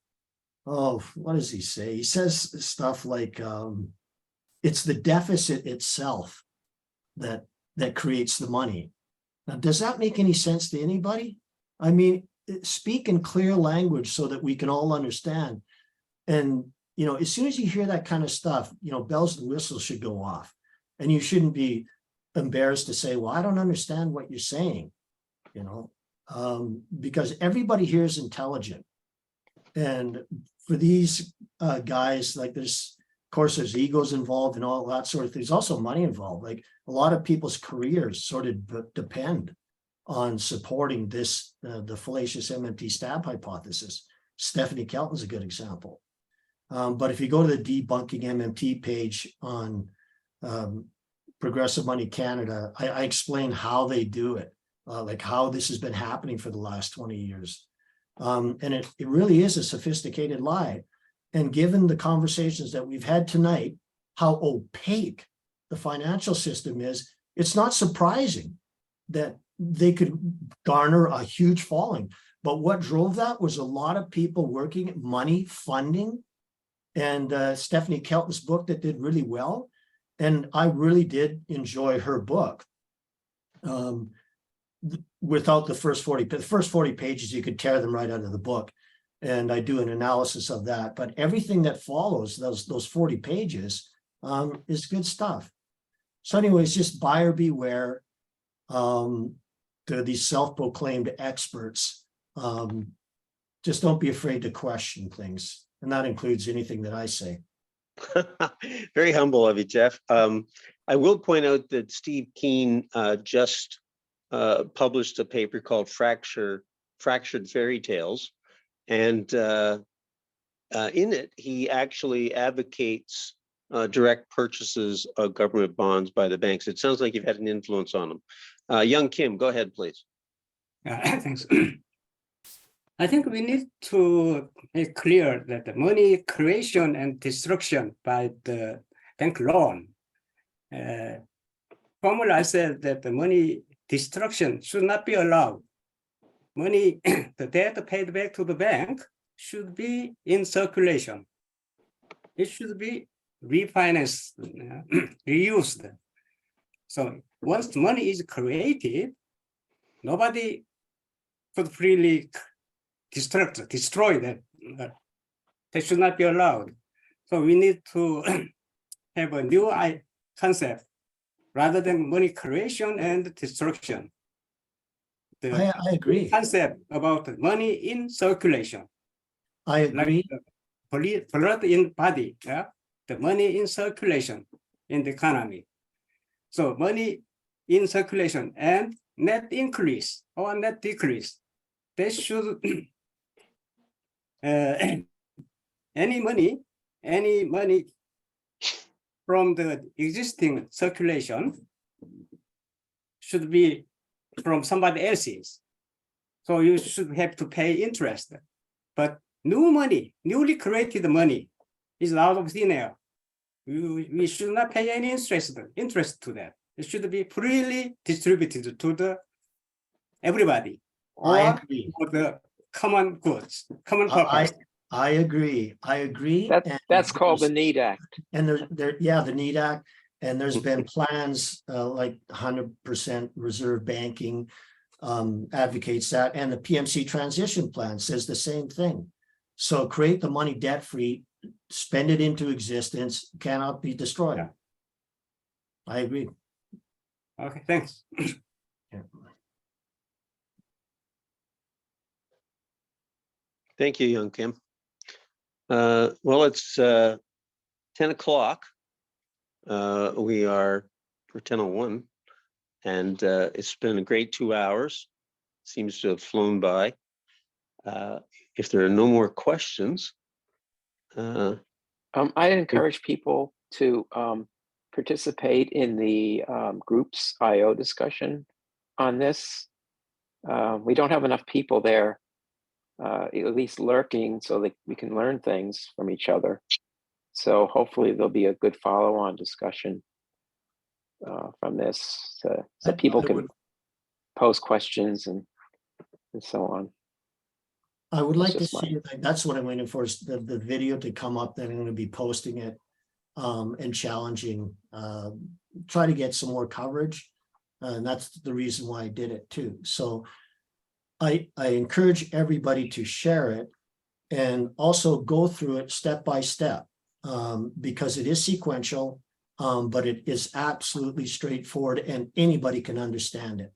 what does he say? He says stuff like, it's the deficit itself that creates the money. Now, does that make any sense to anybody? I mean, speak in clear language so that we can all understand. And, as soon as you hear that kind of stuff, bells and whistles should go off. And you shouldn't be embarrassed to say, well, I don't understand what you're saying, because everybody here is intelligent. And for these guys, like of course, there's egos involved and all that sort of thing. There's also money involved. Like a lot of people's careers sort of depend on supporting this, the fallacious MMT stab hypothesis. Stephanie Kelton's a good example. But if you go to the Debunking MMT page on Progressive Money Canada, I explain how they do it, like how this has been happening for the last 20 years. And it really is a sophisticated lie. And given the conversations that we've had tonight, how opaque the financial system is, it's not surprising that they could garner a huge following. But what drove that was a lot of people working, money, funding, and Stephanie Kelton's book that did really well. And I really did enjoy her book. Without the first 40 pages, you could tear them right out of the book. And I do an analysis of that. But everything that follows those 40 pages is good stuff. So anyways, just buyer beware. To these self-proclaimed experts, just don't be afraid to question things. And that includes anything that I say. Very humble of you, Jeff. I will point out that Steve Keen just published a paper called Fractured Fairy Tales. And in it, he actually advocates direct purchases of government bonds by the banks. It sounds like you've had an influence on them. Young Kim, go ahead, please. Thanks. I think we need to make clear that the money creation and destruction by the bank loan. Formula said that the money destruction should not be allowed. Money, the debt paid back to the bank should be in circulation. It should be refinanced, reused. So once money is created, nobody could freely destroy that. That should not be allowed. So we need to have a new concept rather than money creation and destruction. I agree. Concept about money in circulation. I agree. Like blood in body, yeah? The money in circulation in the economy. So money in circulation and net increase or net decrease. They should any money from the existing circulation should be from somebody else's. So you should have to pay interest. But new money, newly created money is out of thin air. We should not pay any interest to that. It should be freely distributed to the everybody. I Or agree. for the common goods, common purpose. I agree. I agree. That's called the NEED Act. And the NEED Act. And there's been plans like 100% reserve banking advocates that. And the PMC transition plan says the same thing. So create the money debt-free, spend it into existence, cannot be destroyed. Yeah. I agree. Okay, thanks. Yeah. Thank you, Young Kim. Well, it's 10 o'clock. We are for 10:01, and it's been a great 2 hours. Seems to have flown by. If there are no more questions, I encourage people to participate in the group's IO discussion on this. We don't have enough people there, at least lurking, so that we can learn things from each other. So hopefully there'll be a good follow-on discussion from this, so people can pose questions and so on. I would like to That's just see, that's what I'm waiting for, is the video to come up, that I'm going to be posting it and challenging, try to get some more coverage. And that's the reason why I did it too. So I encourage everybody to share it and also go through it step by step, because it is sequential, but it is absolutely straightforward and anybody can understand it.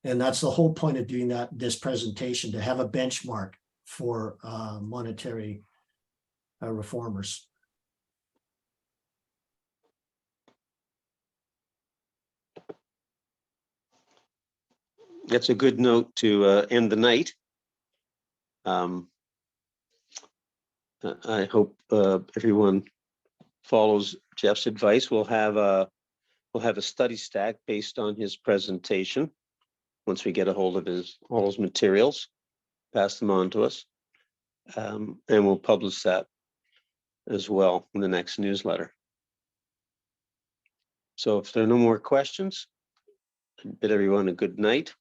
And that's the whole point of doing this presentation, to have a benchmark for monetary reformers. that's a good note to end the night. I hope everyone follows Jeff's advice. We'll have a study stack based on his presentation. Once we get a hold of all his materials, pass them on to us, and we'll publish that as well in the next newsletter. So if there are no more questions, I bid everyone a good night.